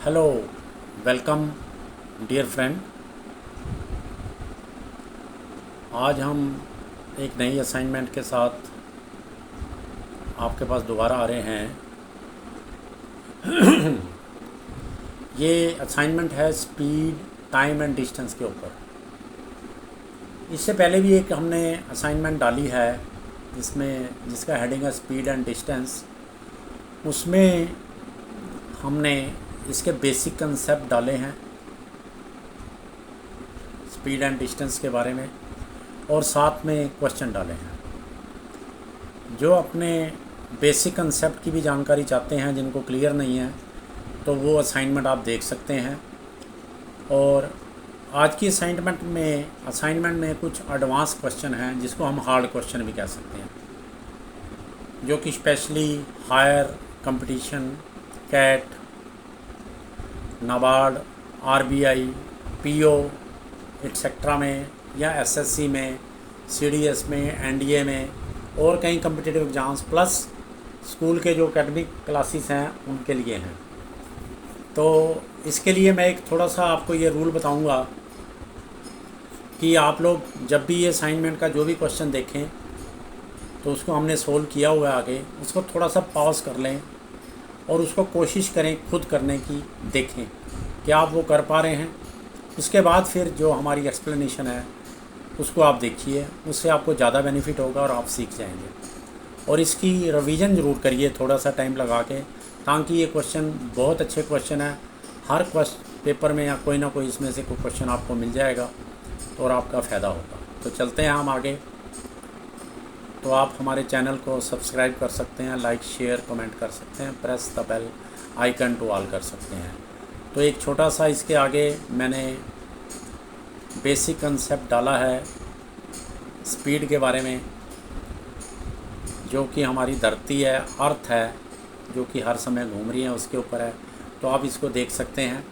Hello, welcome dear friend. आज हम एक नई असाइनमेंट के साथ आपके पास दोबारा आ रहे हैं। ये असाइनमेंट है स्पीड, टाइम एंड डिस्टेंस के ऊपर। इससे पहले भी एक हमने असाइनमेंट डाली है जिसका हेडिंग है स्पीड एंड डिस्टेंस। उसमें हमने इसके बेसिक कंसेप्ट डाले हैं स्पीड एंड डिस्टेंस के बारे में, और साथ में क्वेश्चन डाले हैं। जो अपने बेसिक कंसेप्ट की भी जानकारी चाहते हैं, जिनको क्लियर नहीं है, तो वो असाइनमेंट आप देख सकते हैं। और आज की असाइनमेंट में कुछ एडवांस क्वेश्चन हैं, जिसको हम हार्ड क्वेश्चन भी कह सकते हैं, जो कि specially higher competition, CAT, NABARD, RBI, PO etcetera में, या एसएससी में, सीडीएस में, एनडीए में, और कई कम्पिटिटिव एग्ज़ाम्स प्लस स्कूल के जो एकेडमिक क्लासेस हैं उनके लिए हैं। तो इसके लिए मैं एक थोड़ा सा आपको ये रूल बताऊंगा कि आप लोग जब भी ये असाइनमेंट का जो भी क्वेश्चन देखें, तो उसको हमने सोल्व किया हुआ है आगे, उसको थोड़ा सा पॉज कर लें और उसको कोशिश करें खुद करने की, देखें कि आप वो कर पा रहे हैं। उसके बाद फिर जो हमारी एक्सप्लेनेशन है उसको आप देखिए, उससे आपको ज़्यादा बेनिफिट होगा और आप सीख जाएंगे। और इसकी रिवीजन ज़रूर करिए थोड़ा सा टाइम लगा के, ताकि ये क्वेश्चन बहुत अच्छे क्वेश्चन है। हर पेपर में या कोई ना कोई इसमें से कोई क्वेश्चन आपको मिल जाएगा और आपका फ़ायदा होगा। तो चलते हैं हम आगे। तो आप हमारे चैनल को सब्सक्राइब कर सकते हैं, लाइक, शेयर, कमेंट कर सकते हैं, press the bell icon to all कर सकते हैं। तो एक छोटा सा इसके आगे मैंने बेसिक कंसेप्ट डाला है स्पीड के बारे में, जो कि हमारी धरती है, अर्थ है, जो कि हर समय घूम रही है, उसके ऊपर है। तो आप इसको देख सकते हैं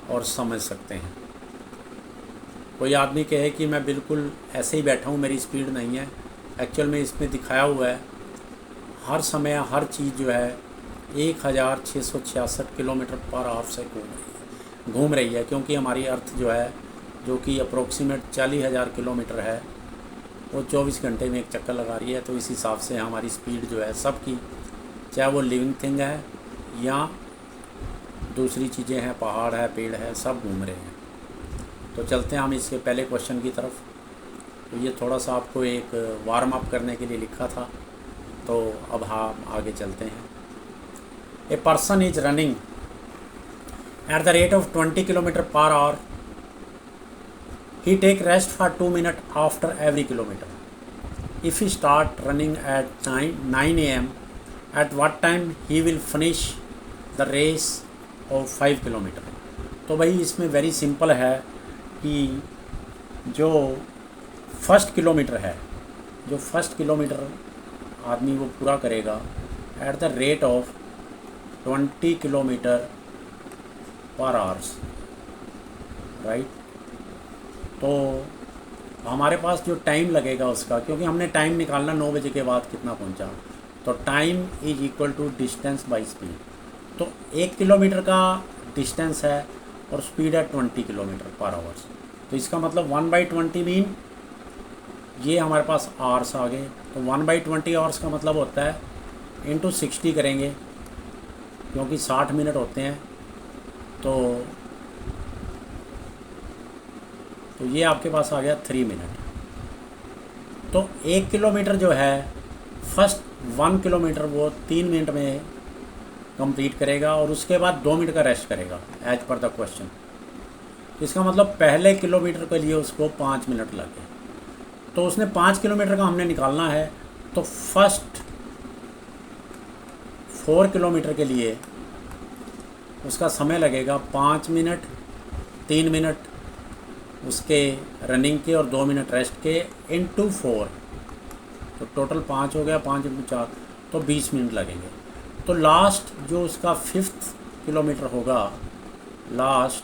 और समझ सकते हैं। कोई आदमी कहे कि मैं बिल्कुल ऐसे ही बैठा हूँ, मेरी स्पीड नहीं है, एक्चुअल में इसमें दिखाया हुआ है हर समय हर चीज़ जो है 1666 किलोमीटर पर आवर से घूम रही है, क्योंकि हमारी अर्थ जो है, जो कि अप्रोक्सीमेट 40,000 किलोमीटर है, वो 24 घंटे में एक चक्कर लगा रही है। तो इस हिसाब से हमारी स्पीड जो है सबकी, चाहे वो लिविंग थिंग है या दूसरी चीज़ें हैं, पहाड़ है, पेड़ है, सब घूम रहे हैं। तो चलते हैं हम इसके पहले क्वेश्चन की तरफ। तो ये थोड़ा सा आपको एक वार्म अप करने के लिए लिखा था, तो अब हम आगे चलते हैं। A person is running at the rate of 20 km per hour. He take rest for 2 minutes after every kilometer. If he start running at 9 a.m., at what time he will finish the race of 5 kilometer? तो भाई इसमें very simple है कि जो first kilometre आदमी वो पूरा करेगा eight the rate of 20 kilometre per hours, right. तो हमारे पास जो टाइम लगेगा उसका, क्योंकि हमने टाइम निकालना 9 बजे के बाद कितना पहुंचा, तो time is equal to distance by speed. तो 1 किलोमीटर का डिस्टेंस है और स्पीड है 20 किलोमीटर पर आवर्स। तो इसका मतलब 1/20 मीन ये हमारे पास आवर्स आ गए। तो 1/20 आवर्स का मतलब होता है इंटू 60 करेंगे, क्योंकि 60 मिनट होते हैं। तो ये आपके पास आ गया 3 मिनट। तो 1 किलोमीटर जो है, फर्स्ट 1 किलोमीटर वो 3 मिनट में कंप्लीट करेगा, और उसके बाद 2 मिनट का रेस्ट करेगा एज पर द क्वेश्चन। तो इसका मतलब पहले किलोमीटर के लिए उसको 5 मिनट लगे। तो उसने 5 किलोमीटर का हमने निकालना है, तो फर्स्ट 4 किलोमीटर के लिए उसका समय लगेगा 5 मिनट, 3 मिनट उसके रनिंग के और 2 मिनट रेस्ट के, इंटू 4। तो टोटल 5 हो गया, 5 इंटू 4, तो 20 मिनट लगेंगे। तो लास्ट जो उसका 5th किलोमीटर होगा, लास्ट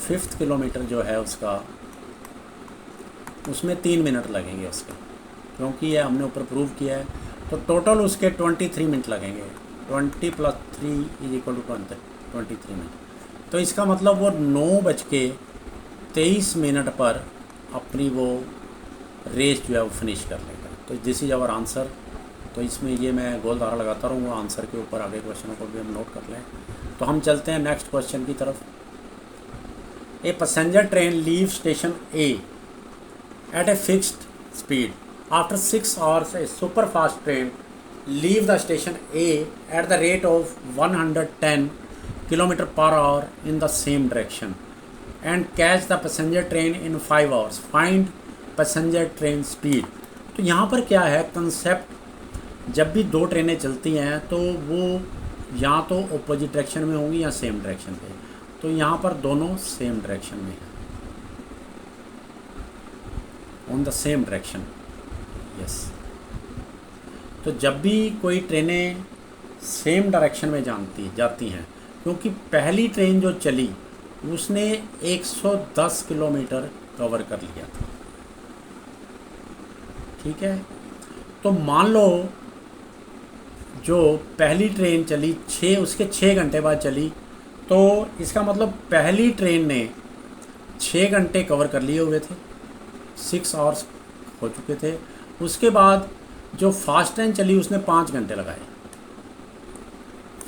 5th किलोमीटर जो है उसका, उसमें 3 मिनट लगेंगे उसके, क्योंकि ये हमने ऊपर प्रूव किया है। तो टोटल उसके 23 मिनट लगेंगे। 20 + 3 = 23 मिनट। तो इसका मतलब वो 9:23 पर अपनी वो रेस जो है वो फिनिश कर लेगा। तो दिस इज़ आवर आंसर। तो इसमें ये मैं गोल धारा लगाता रहूँगा आंसर के ऊपर, आगे क्वेश्चनों को भी हम नोट कर लें। तो हम चलते हैं नेक्स्ट क्वेश्चन की तरफ। A passenger train leave station A at a fixed speed after 6 hours a super fast train leave the station A at the rate of 110 km/h in the same direction and catch the passenger train in 5 hours. Find passenger train speed. तो यहाँ पर क्या है concept, जब भी दो ट्रेनें चलती हैं तो वो या तो अपोजिट डायरेक्शन में होंगी या सेम डायरेक्शन पे। तो यहाँ पर दोनों सेम डायरेक्शन में हैं, on the same direction. Yes, तो जब भी कोई ट्रेनें सेम डायरेक्शन में जाती हैं, क्योंकि पहली ट्रेन जो चली उसने 110 किलोमीटर कवर कर लिया था, ठीक है। तो मान लो जो पहली ट्रेन चली उसके 6 घंटे बाद चली, तो इसका मतलब पहली ट्रेन ने 6 घंटे कवर कर लिए हुए थे, 6 hours हो चुके थे। उसके बाद जो फास्ट ट्रेन चली उसने 5 घंटे लगाए,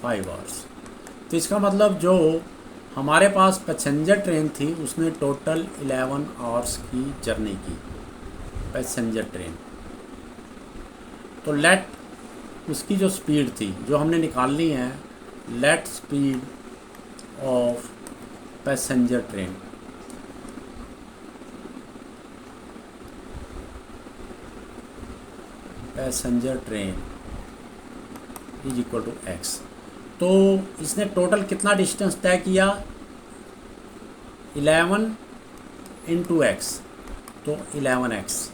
5 hours। तो इसका मतलब जो हमारे पास पैसेंजर ट्रेन थी उसने टोटल 11 hours की जर्नी की, पैसेंजर ट्रेन। तो लेट उसकी जो स्पीड थी जो हमने निकालनी है, let speed of passenger train is equal to x। तो इसने टोटल कितना डिस्टेंस तय किया, 11 × x, तो 11x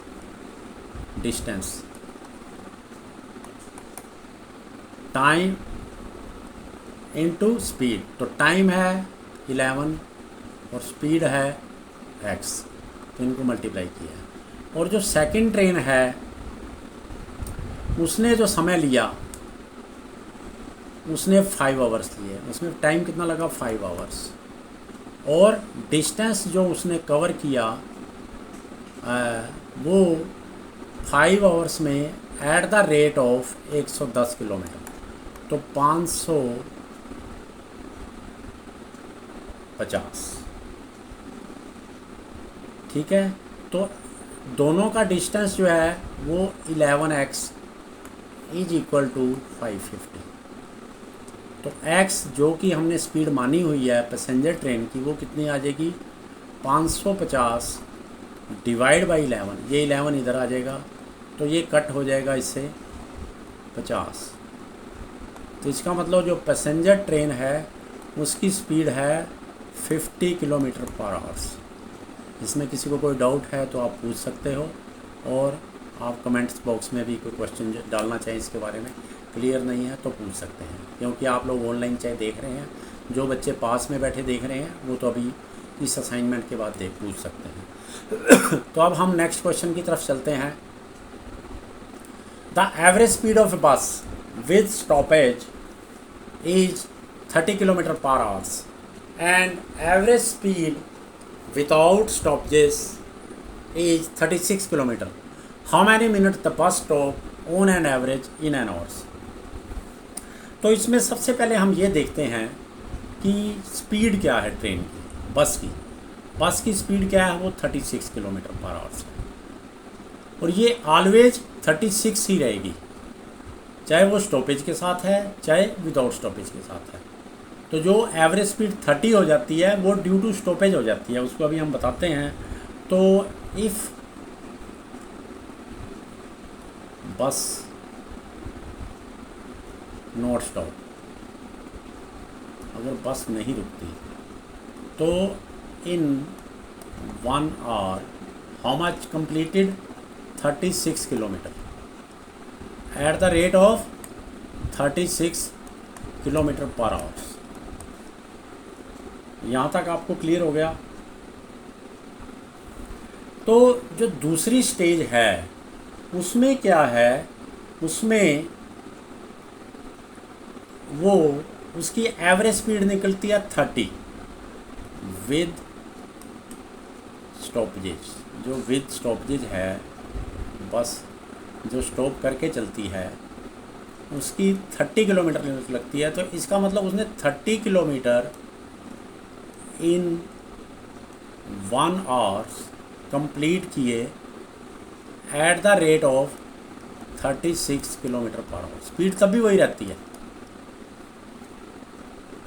distance, time into speed. तो टाइम है 11 और स्पीड है x, तो इनको मल्टीप्लाई किया। और जो सेकंड ट्रेन है उसने जो समय लिया उसने 5 hours लिए, उसमें टाइम कितना लगा, 5 hours। और डिस्टेंस जो उसने कवर किया वो 5 hours में eight the rate of 110 kilometre, तो 550, ठीक है। तो दोनों का डिस्टेंस जो है वो 11x इज इक्वल टू 550। तो x जो कि हमने स्पीड मानी हुई है पैसेंजर ट्रेन की वो कितनी आ जाएगी, 550 डिवाइड बाई 11, ये 11 इधर आ जाएगा, तो ये कट हो जाएगा इससे 50। तो इसका मतलब जो पैसेंजर ट्रेन है उसकी स्पीड है 50 km/h। इसमें किसी को कोई डाउट है तो आप पूछ सकते हो, और आप कमेंट्स बॉक्स में भी कोई क्वेश्चन डालना चाहें इसके बारे में, क्लियर नहीं है तो पूछ सकते हैं, क्योंकि आप लोग ऑनलाइन चाहे देख रहे हैं, जो बच्चे पास में बैठे देख रहे हैं वो तो अभी इस असाइनमेंट के बाद पूछ सकते हैं। तो अब हम नेक्स्ट क्वेश्चन की तरफ चलते हैं। द एवरेज स्पीड ऑफ ए बस with stoppage is 30 km/h and average speed without stoppages is 36 km. How many minutes the bus stop on an average in an hour? तो इसमें सबसे पहले हम ये देखते हैं कि स्पीड क्या है ट्रेन की, बस की स्पीड क्या है, वो 36 km/h है, और ये ऑलवेज 36 ही रहेगी, चाहे वो स्टॉपेज के साथ है चाहे विदाउट स्टॉपेज के साथ है। तो जो एवरेज स्पीड 30 हो जाती है वो ड्यू टू स्टॉपेज हो जाती है, उसको अभी हम बताते हैं। तो इफ़ बस नॉट स्टॉप, अगर बस नहीं रुकती तो इन 1 hour how much completed, 36 kilometre eight the rate of 36 km/h। यहाँ तक आपको क्लियर हो गया। तो जो दूसरी स्टेज है उसमें क्या है, उसमें वो उसकी एवरेज स्पीड निकलती है 30 विद स्टॉपेज। जो विद स्टॉपेज है, बस जो स्टॉप करके चलती है उसकी 30 किलोमीटर लगती है। तो इसका मतलब उसने 30 किलोमीटर इन 1 आवर्स कंप्लीट किए eight the rate of 36 kilometre per our. Speed तब भी वही रहती है।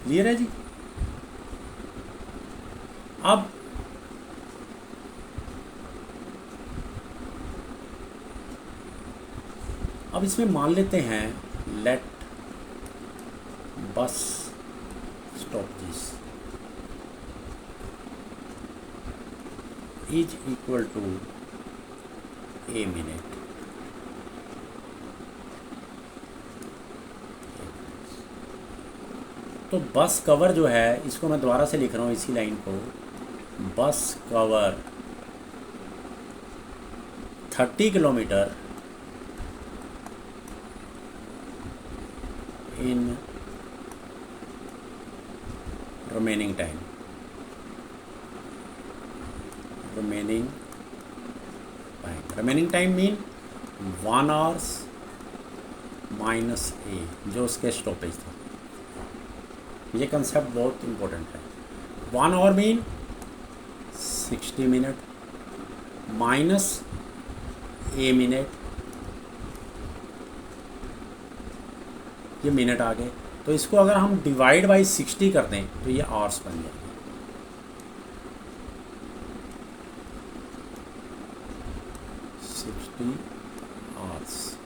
क्लियर है जी। अब इसमें मान लेते हैं let bus stop this is equal to a minute. तो बस कवर जो है, इसको मैं दोबारा से लिख रहा हूँ इसी लाइन को, बस cover 30 kilometre in remaining time mean 1 hours minus a, जो उसके स्टॉपेज था। ये कंसेप्ट बहुत इम्पोर्टेंट है। 1 hour mean 60 minute minus a minute, ये मिनट आ गए। तो इसको अगर हम डिवाइड बाई 60 कर दें तो ये आवर्स बन जाएंगे। आवर्स।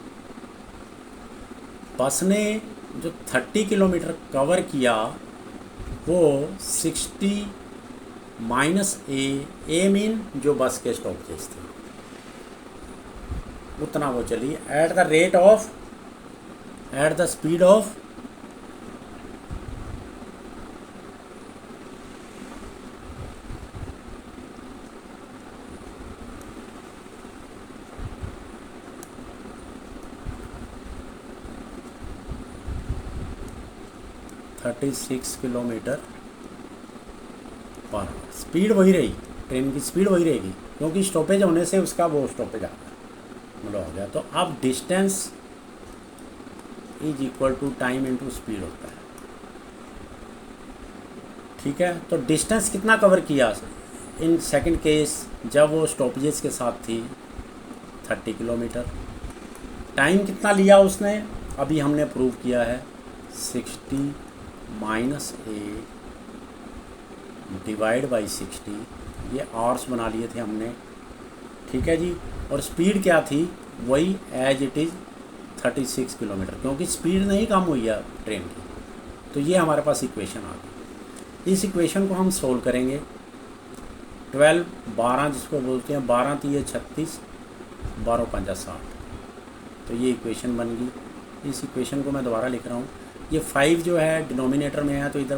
बस ने जो 30 किलोमीटर कवर किया वो 60 माइनस ए मीन जो बस के स्टॉपेज थे, उतना वो चली at the speed of 36 kilometre per our. Speed वही रही, ट्रेन की स्पीड वही रहेगी, क्योंकि स्टॉपेज होने से उसका वो स्टॉपेज आ गया, मतलब हो गया। तो अब distance is equal to time into speed होता है। ठीक है, तो डिस्टेंस कितना कवर किया इन सेकंड केस जब वो स्टॉपेजेस के साथ थी, 30 किलोमीटर। टाइम कितना लिया उसने, अभी हमने प्रूव किया है 60 माइनस ए डिवाइड बाई 60, ये आवर्स बना लिए थे हमने। ठीक है जी। और स्पीड क्या थी, वही एज इट इज़ 36 किलोमीटर, क्योंकि स्पीड नहीं कम हुई है ट्रेन की। तो ये हमारे पास इक्वेशन आ गई। इस इक्वेशन को हम सोल्व करेंगे। 12 12 जिसको बोलते हैं, 12 3 36, 12 5 60। तो ये इक्वेशन बन गई। इस इक्वेशन को मैं दोबारा लिख रहा हूँ। ये 5 जो है डिनोमिनेटर में है, तो इधर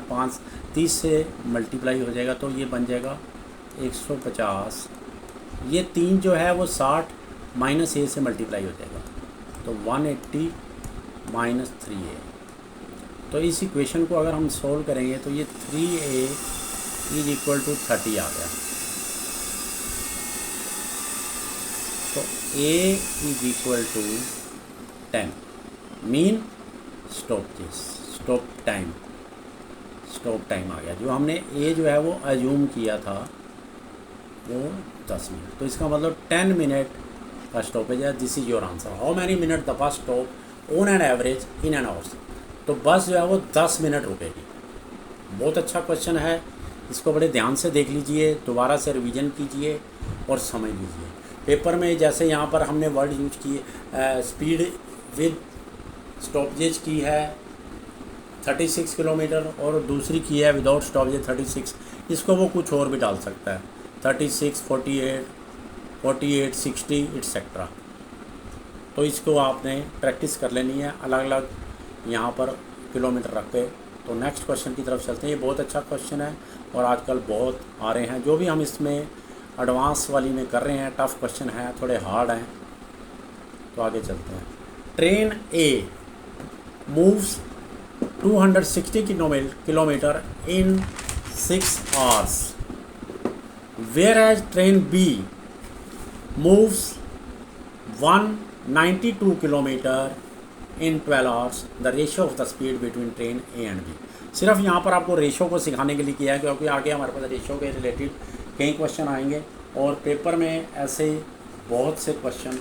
30 से मल्टीप्लाई हो जाएगा, तो ये बन जाएगा 150। ये 3 जो है वो 60 माइनस ए से मल्टीप्लाई हो जाएगा, तो 180 माइनस 3a। तो इस इक्वेशन को अगर हम सोल्व करेंगे तो ये 3a इज इक्वल टू 30 आ गया। तो a is equal to 10 mean stop time आ गया। जो हमने a जो है वो अज्यूम किया था वो 10 मिनट, तो इसका मतलब 10 मिनट का स्टॉपेज है। This is your answer. How many minute the bus stop on an average in an hours. तो बस जो है वो 10 मिनट रुकेगी। बहुत अच्छा क्वेश्चन है, इसको बड़े ध्यान से देख लीजिए, दोबारा से रिवीजन कीजिए और समझ लीजिए। पेपर में जैसे यहाँ पर हमने वर्ड यूज किए, स्पीड विद स्टॉपेज की है 36 किलोमीटर और दूसरी की है विदाउट स्टॉपेज 36। इसको वो कुछ और भी डाल सकता है, 36, 48, 60 एटसेट्रा। तो इसको आपने प्रैक्टिस कर लेनी है अलग अलग यहाँ पर किलोमीटर रख के। तो नेक्स्ट क्वेश्चन की तरफ चलते हैं। ये बहुत अच्छा क्वेश्चन है और आजकल बहुत आ रहे हैं। जो भी हम इसमें एडवांस वाली में कर रहे हैं, टफ़ क्वेश्चन है, थोड़े हार्ड हैं। तो आगे चलते हैं। Train A moves 260 kilometer in 6 hours, whereas train B moves 192 kilometer in 12 hours. The ratio of the speed between train A and B. सिर्फ यहाँ पर आपको रेशो को सिखाने के लिए किया है, क्योंकि आगे हमारे पास रेशो के रिलेटेड कई क्वेश्चन आएंगे और पेपर में ऐसे बहुत से क्वेश्चन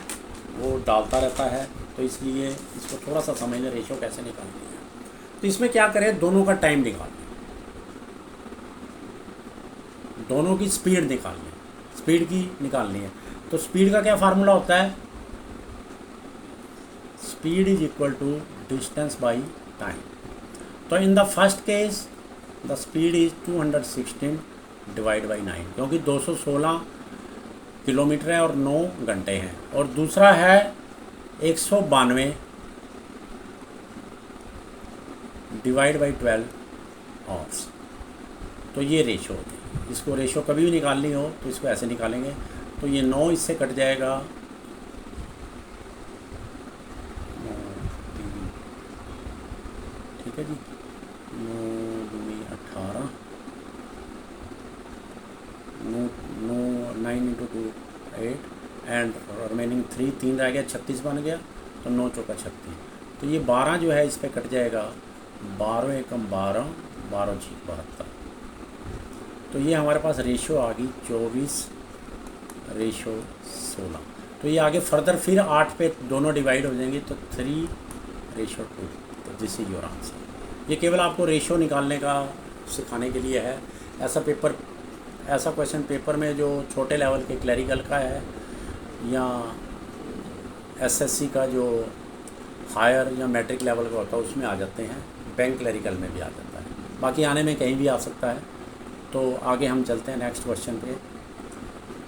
वो डालता रहता है, तो इसलिए इसको थोड़ा सा समझ लें रेशो कैसे निकालनी है। तो इसमें क्या करें, दोनों का टाइम निकाल लें, दोनों की स्पीड निकाल लें, स्पीड की निकालनी है। तो स्पीड का क्या फार्मूला होता है, speed is equal to distance by time. तो in the first case the speed is 216 divide by 9, क्योंकि 216 किलोमीटर है और 9 घंटे हैं, और दूसरा है 192 डिवाइड बाई 12 आवर्स। तो ये रेशो होती है। इसको रेशो कभी भी निकालनी हो तो इसको ऐसे निकालेंगे, तो ये 9 इससे कट जाएगा, 9 3, ठीक है जी, 9 2 18, 9 इंटू 2 8 एंड रिमेनिंग 3 रह गया, 36 बन गया, तो 9 चौका 36। तो ये 12 जो है इस पर कट जाएगा, 12 एकम 12, 12 जी 72। तो ये हमारे पास रेशो आ गई 24:16। तो ये आगे फर्दर फिर 8 पे दोनों डिवाइड हो जाएंगे, तो 3:2। तो दिस इज योर आंसर। ये केवल आपको रेशो निकालने का सिखाने के लिए है। ऐसा क्वेश्चन पेपर में जो छोटे लेवल के क्लरिकल का है या एसएससी का जो हायर या मैट्रिक लेवल का होता है उसमें आ जाते हैं, बैंक क्लरिकल में भी आ जाता है, बाकी आने में कहीं भी आ सकता है। तो आगे हम चलते हैं नेक्स्ट क्वेश्चन पे।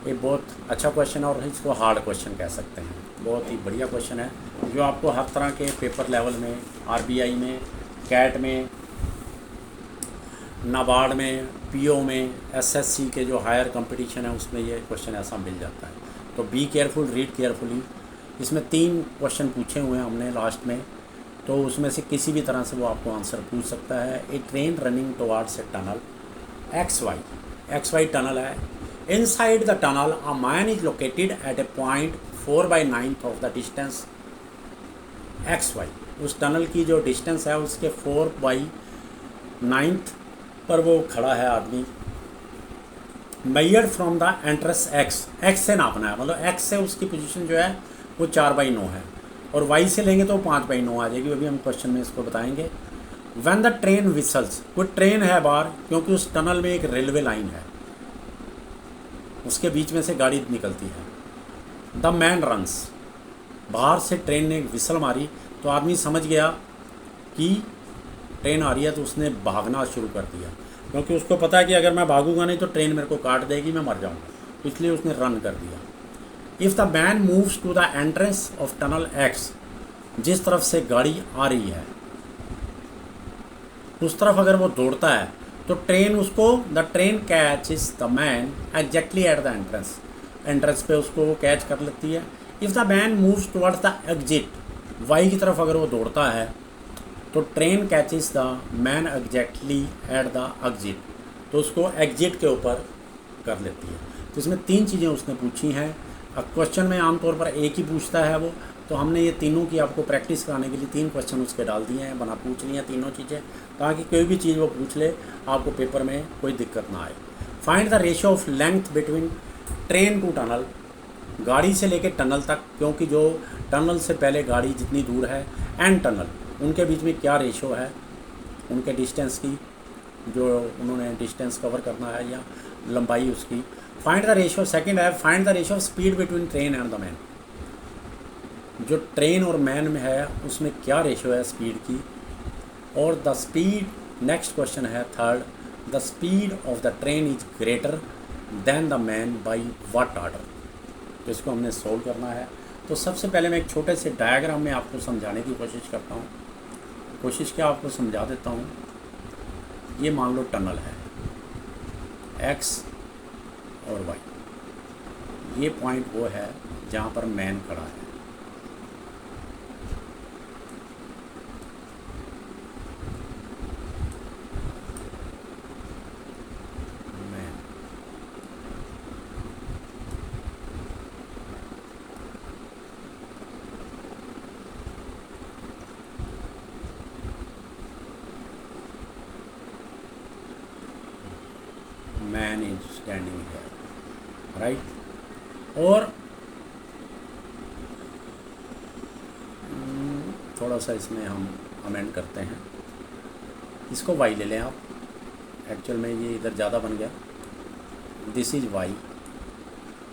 ये बहुत अच्छा क्वेश्चन है और इसको हार्ड क्वेश्चन कह सकते हैं, बहुत ही बढ़िया क्वेश्चन है जो आपको हर तरह के पेपर लेवल में, आरबीआई में, कैट में, नाबार्ड में, पीओ में, एसएससी के जो हायर कंपटीशन है उसमें ये क्वेश्चन ऐसा मिल जाता है। तो बी केयरफुल, रीड केयरफुली। इसमें 3 क्वेश्चन पूछे हुए हैं हमने लास्ट में, तो उसमें से किसी भी तरह से वो आपको आंसर पूछ सकता है। A train running towards a tunnel XY tunnel है। Inside the tunnel a man is located at a point 4/9 of the distance XY। उस टनल की जो डिस्टेंस है उसके 4/9 पर वो खड़ा है आदमी। Measured from the entrance X से नापना है, मतलब X से उसकी पोजीशन जो है वो 4/9 है, और Y से लेंगे तो 5/9 आ जाएगी। अभी हम क्वेश्चन में इसको बताएंगे। व्हेन द ट्रेन विसल्स, कोई ट्रेन है बाहर, क्योंकि उस टनल में एक रेलवे लाइन है, उसके बीच में से गाड़ी निकलती है। द मैन रन्स, बाहर से ट्रेन ने विसल मारी तो आदमी समझ गया कि ट्रेन आ रही है, तो उसने भागना शुरू कर दिया, क्योंकि उसको पता है कि अगर मैं भागूंगा नहीं तो ट्रेन मेरे को काट देगी, मैं मर जाऊंगा, इसलिए उसने रन कर दिया। If the man moves to the entrance of tunnel X, जिस तरफ से गाड़ी आ रही है उस तरफ अगर वो दौड़ता है तो ट्रेन उसको, the train catches the man exactly at the entrance पे उसको वो कैच कर लेती है। If the man moves towards the exit, Y की तरफ अगर वो दौड़ता है तो train catches the man exactly at the exit, तो उसको एग्जिट के ऊपर कर लेती है। तो इसमें 3 चीज़ें उसने पूछी हैं। अब क्वेश्चन में आमतौर पर एक ही पूछता है वो, तो हमने ये तीनों की आपको प्रैक्टिस कराने के लिए 3 क्वेश्चन उसके डाल दिए हैं, बना पूछ ली हैं तीनों चीज़ें, ताकि कोई भी चीज़ वो पूछ ले आपको पेपर में कोई दिक्कत ना आए। Find the ratio of length between train to tunnel, गाड़ी से लेके टनल तक, क्योंकि जो टनल से पहले गाड़ी जितनी दूर है एंड टनल, उनके बीच में क्या रेशियो है, उनके डिस्टेंस की, जो उन्होंने डिस्टेंस कवर करना है या लंबाई उसकी। फाइंड द रेशियो, सेकंड है find the ratio of speed between train and the man, जो ट्रेन और मैन में है उसमें क्या रेशियो है स्पीड की। और द स्पीड, नेक्स्ट क्वेश्चन है third, the speed of the train is greater than the man by what order. तो इसको हमने सोल्व करना है। तो सबसे पहले मैं एक छोटे से डायग्राम में आपको समझाने की कोशिश करता हूँ, कोशिश क्या आपको समझा देता हूँ। ये मान लो टनल है X और Y, ये पॉइंट वो है जहाँ पर मैन खड़ा है। Man is standing here, right. और थोड़ा सा इसमें हम अमेंड करते हैं, इसको वाई ले लें आप, एक्चुअल में ये इधर ज़्यादा बन गया। This is Y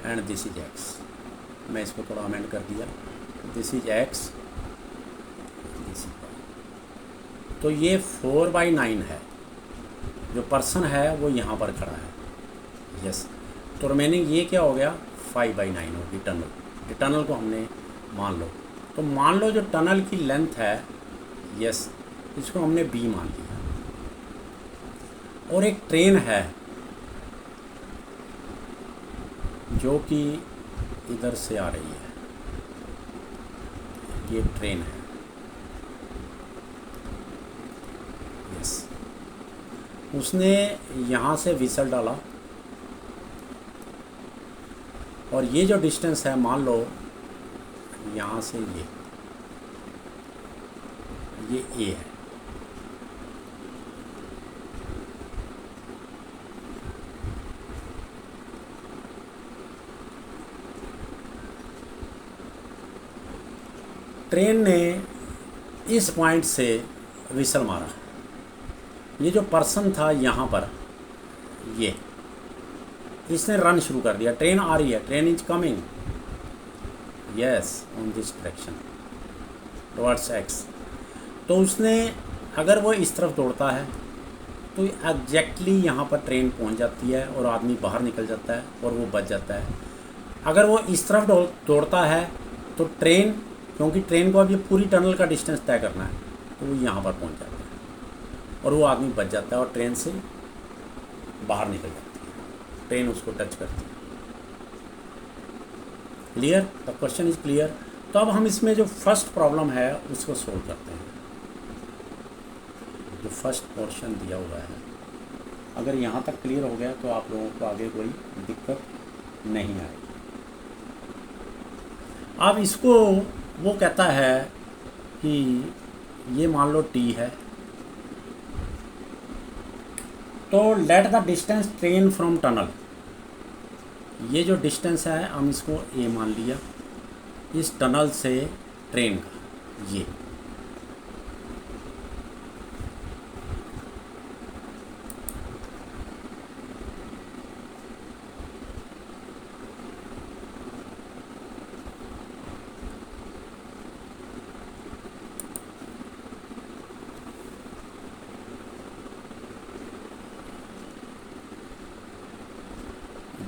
and this is X, मैं इसको थोड़ा अमेंड कर दिया, this is X, this is Y. तो ये 4/9 है, जो पर्सन है वो यहाँ पर खड़ा है, यस। तो रिमेनिंग ये क्या हो गया, 5/9 होगी टनल। टनल को हमने मान लो, तो मान लो जो टनल की लेंथ है, यस, इसको हमने बी मान लिया। और एक ट्रेन है जो कि इधर से आ रही है, ये ट्रेन है, यस। उसने यहाँ से विसल डाला, और ये जो डिस्टेंस है, मान लो यहाँ से ये ए है। ट्रेन ने इस पॉइंट से विसल मारा, ये जो पर्सन था यहाँ पर, ये इसने रन शुरू कर दिया, ट्रेन आ रही है, train is coming, yes, on this direction towards x. तो उसने, अगर वो इस तरफ दौड़ता है तो एग्जैक्टली यहाँ पर ट्रेन पहुँच जाती है और आदमी बाहर निकल जाता है और वो बच जाता है। अगर वो इस तरफ दौड़ता है तो ट्रेन, क्योंकि ट्रेन को अब ये पूरी टनल का डिस्टेंस तय करना है, तो वो यहाँ पर पहुँच जाता है और वो आदमी बच जाता है और ट्रेन से बाहर निकल जाती है, ट्रेन उसको टच करती है। Clear? The question is clear. तो अब हम इसमें जो फर्स्ट प्रॉब्लम है उसको सोल्व करते हैं। जो फर्स्ट पोर्शन दिया हुआ है, अगर यहाँ तक क्लियर हो गया तो आप लोगों को आगे कोई दिक्कत नहीं आएगी। अब इसको वो कहता है कि ये मान लो टी है, तो let the distance train from tunnel, ये जो डिस्टेंस है हम इसको ए मान लिया, इस टनल से ट्रेन का, ये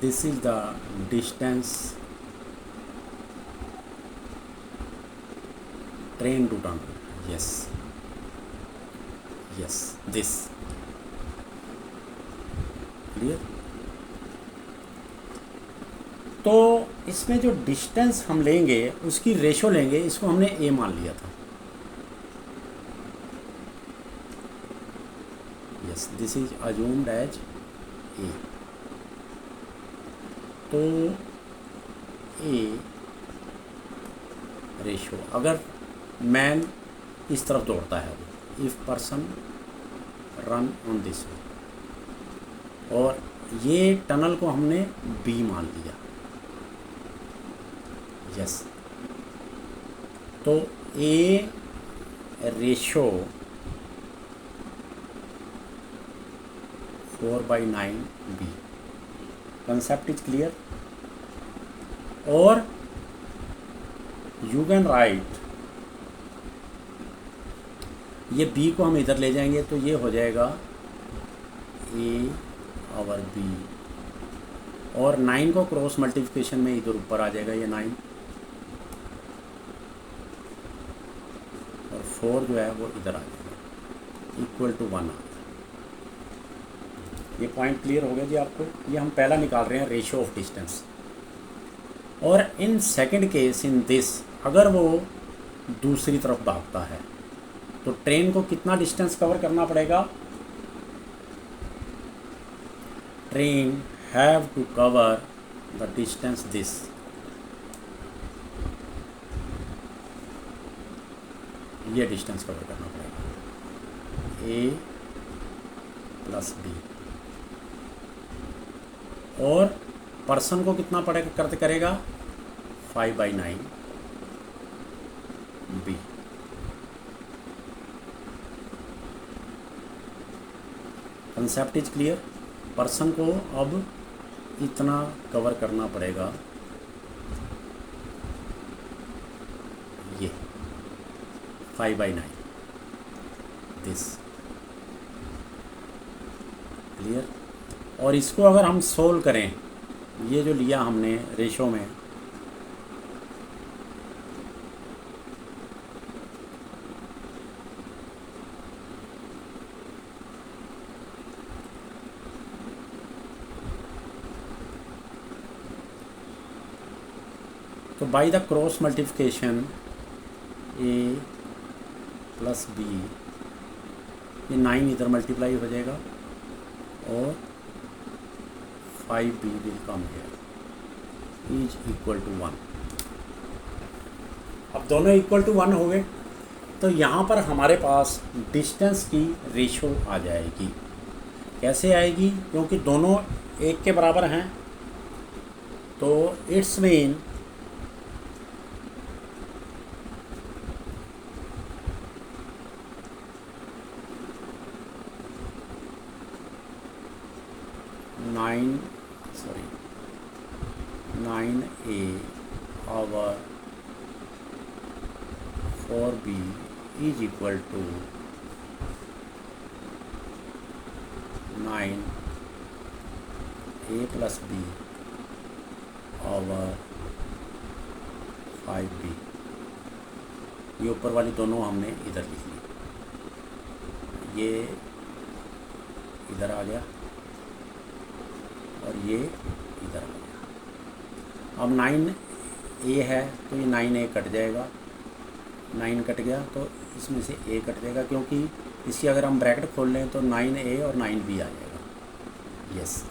this is the distance train to tunnel, yes, yes, this clear। तो इसमें जो डिस्टेंस हम लेंगे उसकी रेशो लेंगे, इसको हमने ए मान लिया था, yes, this is assumed as A. तो ए रेशो, अगर मैन इस तरफ दौड़ता है, if person run on this way, और ये टनल को हमने बी मान लिया, यस। तो ए ratio 4/9 B, concept is clear. और यू कैन राइट, ये बी को हम इधर ले जाएंगे तो ये हो जाएगा A/B, और 9 को क्रॉस मल्टीप्लिकेशन में इधर ऊपर आ जाएगा ये 9, और 4 जो है वो इधर आ जाएगा, इक्वल टू 1 आ जाएगा। ये पॉइंट क्लियर हो गया जी आपको। ये हम पहला निकाल रहे हैं, रेशियो ऑफ डिस्टेंस। और in second case, in this, अगर वो दूसरी तरफ भागता है तो ट्रेन को कितना डिस्टेंस कवर करना पड़ेगा? Train have to cover the distance this, ये डिस्टेंस कवर करना पड़ेगा, A + B। और पर्सन को कितना पड़े करते करेगा 5/9 B. Concept is clear. Person को अब इतना कवर करना पड़ेगा, ये 5/9 दिस क्लियर। और इसको अगर हम सोल्व करें, ये जो लिया हमने रेशो में, तो by the cross multiplication A plus B, ये 9 इधर मल्टीप्लाई हो जाएगा और 5b will come here is equal to 1। अब दोनों इक्वल टू 1 हो गए, तो यहाँ पर हमारे पास डिस्टेंस की रेशो आ जाएगी। कैसे आएगी? क्योंकि दोनों एक के बराबर हैं, तो it's mean nine A over 4b is equal to 9 a plus b over 5b। ये ऊपर वाली दोनों हमने इधर लिख ली, ये इधर आ गया और ये इधर आ गया। अब 9a है तो ये 9a कट जाएगा, 9 कट गया तो इसमें से a कट जाएगा, क्योंकि इसकी अगर हम ब्रैकेट खोल लें तो 9a और 9b आ जाएगा। यस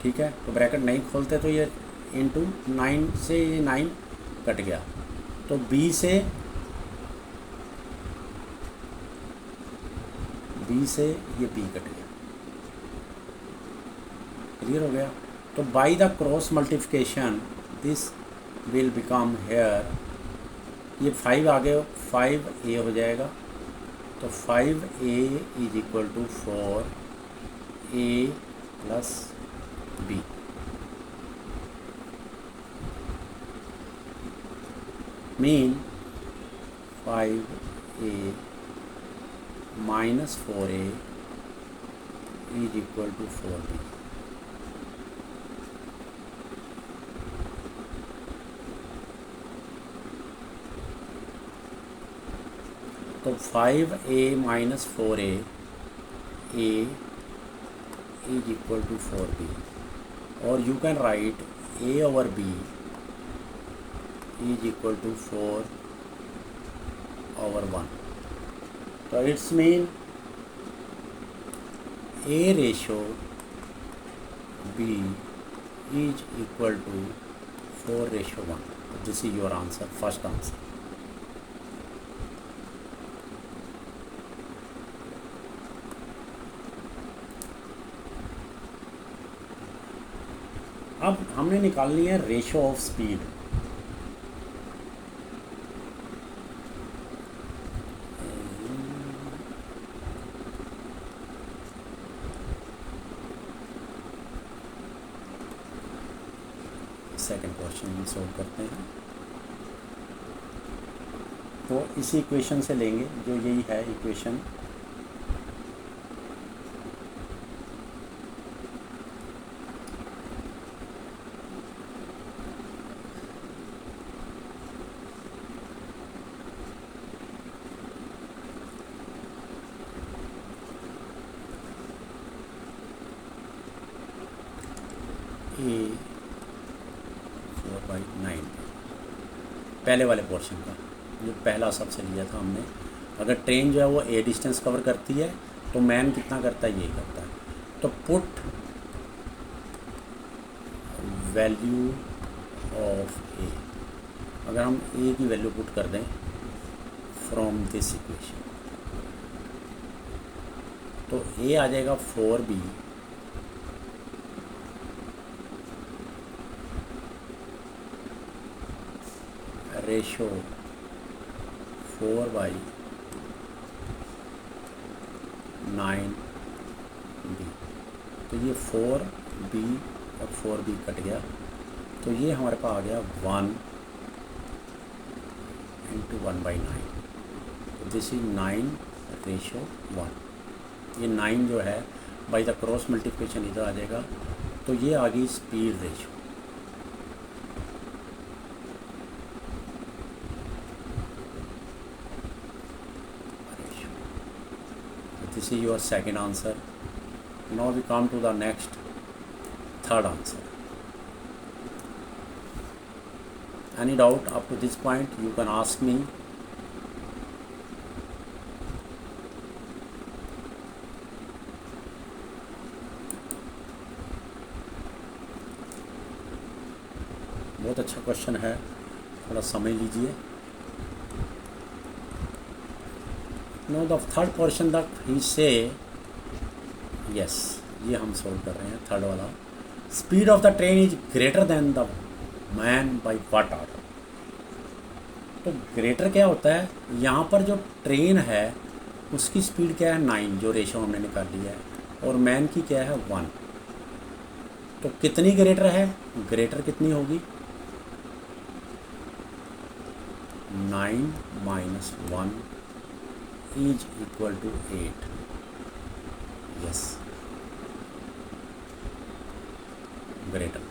ठीक है, तो ब्रैकेट नहीं खोलते तो ये इंटू 9 से ये 9 कट गया, तो b से ये b कट गया। क्लियर हो गया? तो by the cross multiplication this will become here, ये 5 आ गए, 5a हो जाएगा, तो 5a is equal to 4a plus b। Mean 5a minus 4a is equal to 4b। तो 5a minus 4a is equal to 4b, और you can write a over b is equal to 4 over 1। तो it's mean a ratio b is equal to 4 ratio 1। This is your answer, first answer. अब हमने निकालनी है ratio of speed. Second question solve करते हैं, तो इसी equation से लेंगे जो यही है इक्वेशन। A 4/9 पहले वाले पोर्शन का, जो पहला सबसे लिया था हमने। अगर ट्रेन जो है वो a डिस्टेंस कवर करती है तो मैन कितना करता है, ये करता है। तो पुट वैल्यू ऑफ a, अगर हम a की वैल्यू पुट कर दें फ्रॉम दिस इक्वेशन, तो a आ जाएगा 4b रेशो 4/9b। तो ये 4b और 4b कट गया, तो ये हमारे पास आ गया 1 × 1/9। This is 9/1। ये 9 जो है बाई द क्रॉस मल्टीप्लिकेशन इधर आ जाएगा, तो ये आ गई speed ratio. This is your second answer. Now we come to the next, third answer. Any doubt up to this point you can ask me. बहुत अच्छा क्वेश्चन है, थोड़ा समझ लीजिए। नो द थर्ड पोर्शन तक ही से यस, ये हम सोल्व कर रहे हैं थर्ड वाला। Speed of the train is greater than the man by what order. तो ग्रेटर क्या होता है, यहाँ पर जो ट्रेन है उसकी स्पीड क्या है 9, जो रेशो हमने निकाल लिया है, और मैन की क्या है 1। तो कितनी ग्रेटर है, ग्रेटर कितनी होगी 9 - 1 is equal to 8। Yes, greater.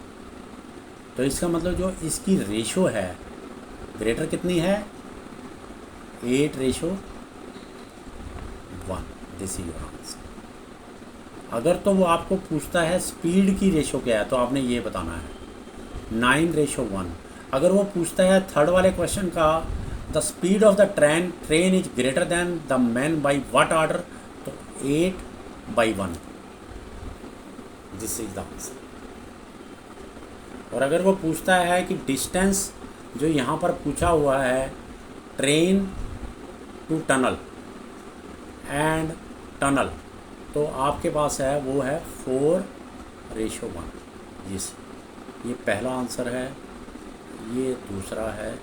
तो इसका मतलब जो इसकी रेशो है ग्रेटर कितनी है 8/1। This is your answer. अगर तो वो आपको पूछता है स्पीड की रेशो क्या है, तो आपने ये बताना है 9/1। अगर वो पूछता है थर्ड वाले क्वेश्चन का the speed of the train is greater than the man by what order, तो 8/1। This is the answer. और अगर वो पूछता है कि डिस्टेंस जो यहाँ पर पूछा हुआ है train to tunnel and tunnel, तो आपके पास है वो है 4/1। यस, ये पहला आंसर है, ये दूसरा है,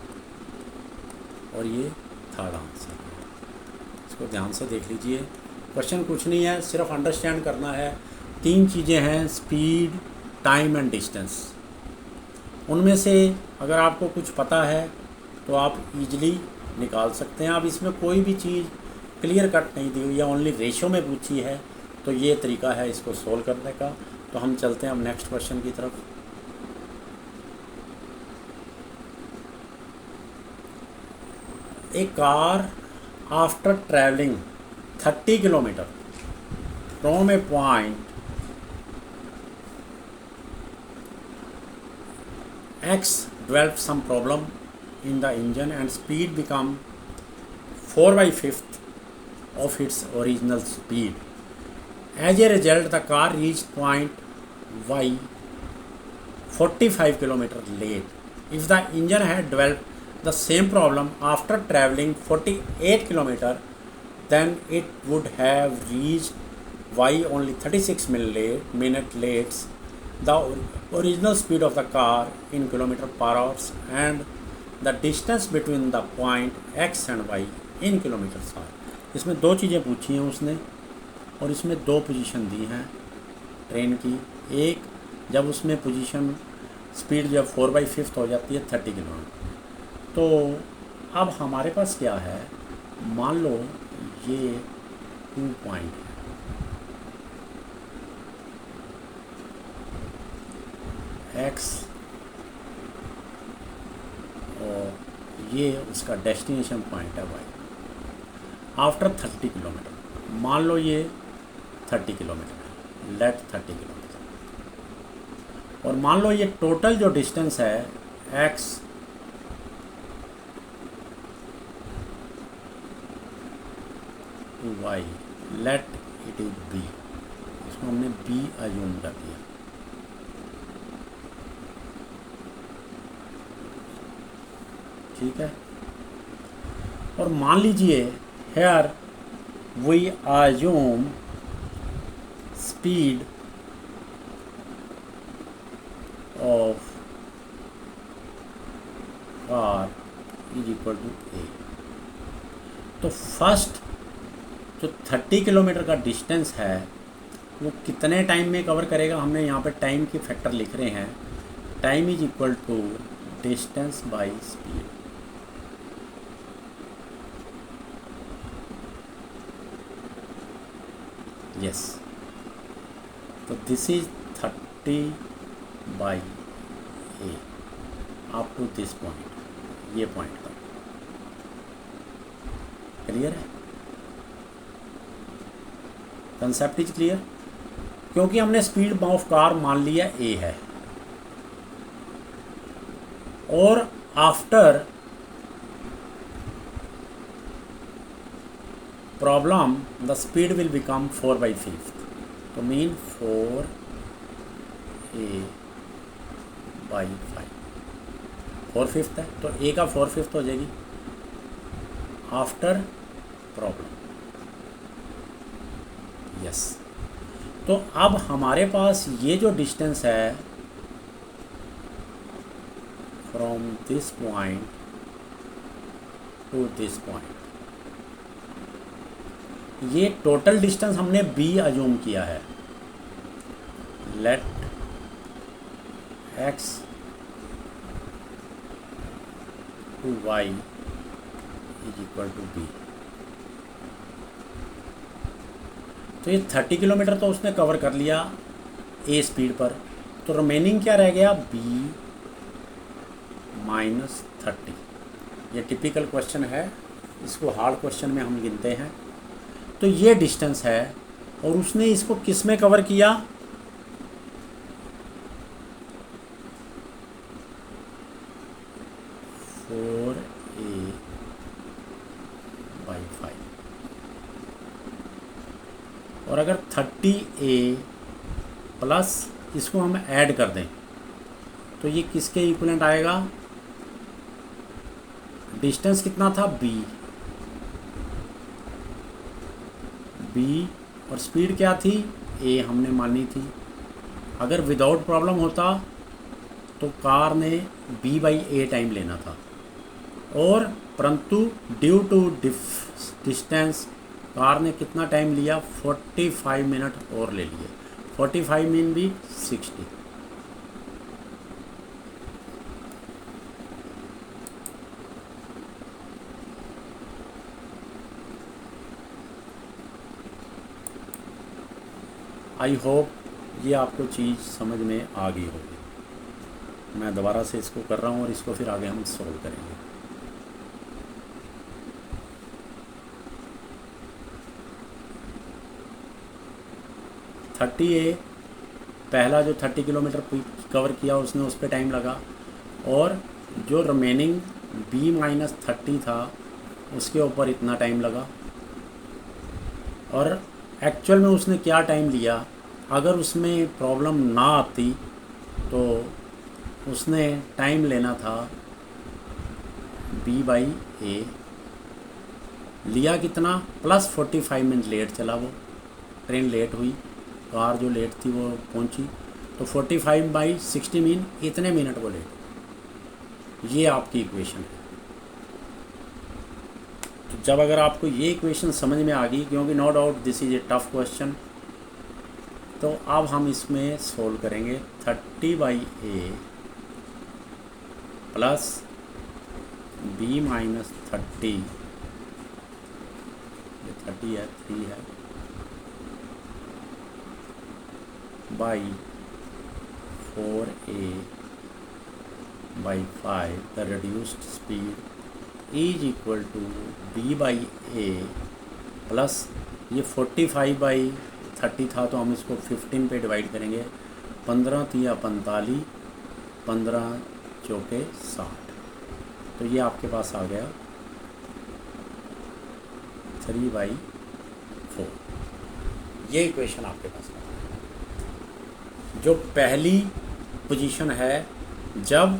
और ये थर्ड आंसर है। इसको ध्यान से देख लीजिए। क्वेश्चन कुछ नहीं है, सिर्फ अंडरस्टैंड करना है। 3 चीज़ें हैं, स्पीड, टाइम एंड डिस्टेंस। उनमें से अगर आपको कुछ पता है तो आप इजीली निकाल सकते हैं। अब इसमें कोई भी चीज़ क्लियर कट नहीं दी हुई या ओनली रेशो में पूछी है, तो ये तरीका है इसको सोल्व करने का। तो हम चलते हैं अब नेक्स्ट क्वेश्चन की तरफ। A car after traveling 30 kilometer from a point X developed some problem in the engine and speed become 4/5 of its original speed. As a result, the car reached point Y 45 kilometer late. If the engine had developed the same problem after traveling 48 kilometer, then it would have reached Y only 36 minute late the original speed of the car in km/h and the distance between the point X and Y in kilometers are। इसमें 2 चीज़ें पूछी हैं उसने, और इसमें 2 position दी हैं train की। एक, जब उसमें पोजीशन स्पीड जब 4/5 हो जाती है 30 किलोमीटर। तो अब हमारे पास क्या है, मान लो ये 2 पॉइंट है X और ये उसका डेस्टिनेशन पॉइंट है Y। आफ्टर 30 किलोमीटर, मान लो ये 30 किलोमीटर है, लेट 30 किलोमीटर, और मान लो ये टोटल जो डिस्टेंस है X Y, let it is B। इसको हमने B अज्यूम कर दिया। ठीक है, और मान लीजिए here we assume speed of car is equal to a. तो फर्स्ट जो 30 किलोमीटर का डिस्टेंस है वो कितने टाइम में कवर करेगा, हमने यहाँ पे टाइम की फैक्टर लिख रहे हैं, time is equal to distance by speed. Yes, तो this is 30 by a up to this point, ये पॉइंट तक। क्लियर है? Concept is clear? क्योंकि हमने स्पीड ऑफ कार मान लिया ए है, और after problem the speed will become 4/5, तो मीन 4a/5, 4/5 है तो a का 4/5 हो जाएगी आफ्टर प्रॉब्लम। यस, तो अब हमारे पास ये जो डिस्टेंस है from this point to this point, ये टोटल डिस्टेंस हमने b अज्यूम किया है। Let x to y is equal to b। तो ये 30 किलोमीटर तो उसने कवर कर लिया a स्पीड पर, तो रिमेनिंग क्या रह गया, b माइनस 30। ये टिपिकल क्वेश्चन है, इसको हार्ड क्वेश्चन में हम गिनते हैं। तो ये डिस्टेंस है और उसने इसको किस में कवर किया, फोर ए बाई 5। और अगर 30a प्लस इसको हम ऐड कर दें तो ये किसके इक्विवेलेंट आएगा, डिस्टेंस कितना था b, और स्पीड क्या थी a हमने मानी थी। अगर विदाउट प्रॉब्लम होता तो कार ने b/a टाइम लेना था, और परंतु ड्यू टू डिस्टेंस कार ने कितना टाइम लिया, 45 मिनट और ले लिए। 45 मीन भी 60। आई होप ये आपको चीज़ समझ में आ गई होगी। मैं दोबारा से इसको कर रहा हूँ और इसको फिर आगे हम सॉल्व करेंगे। ए पहला जो 30 किलोमीटर कवर किया उसने, उस पर टाइम लगा, और जो रिमेनिंग b-30 था उसके ऊपर इतना टाइम लगा। और एक्चुअल में उसने क्या टाइम लिया, अगर उसमें प्रॉब्लम ना आती तो उसने टाइम लेना था b/a, लिया कितना, प्लस 45 मिनट लेट चला, वो ट्रेन लेट हुई, कार जो लेट थी वो पहुंची, तो 45/60 मीन इतने मिनट वो लेट। ये आपकी इक्वेशन है। तो जब अगर आपको ये इक्वेशन समझ में आ गई, क्योंकि no doubt this is a tough question, तो अब हम इसमें सोल्व करेंगे। 30/a प्लस b-30, ये 30 है, 3 है, by 4a/5, the reduced speed is equal to b/a plus ये 45/30 था तो हम इसको 15 पे डिवाइड करेंगे। 15×3 = 45, 15×4 = 60, तो ये आपके पास आ गया 3/4। ये इक्वेशन आपके पास आ गया। जो पहली पोजीशन है जब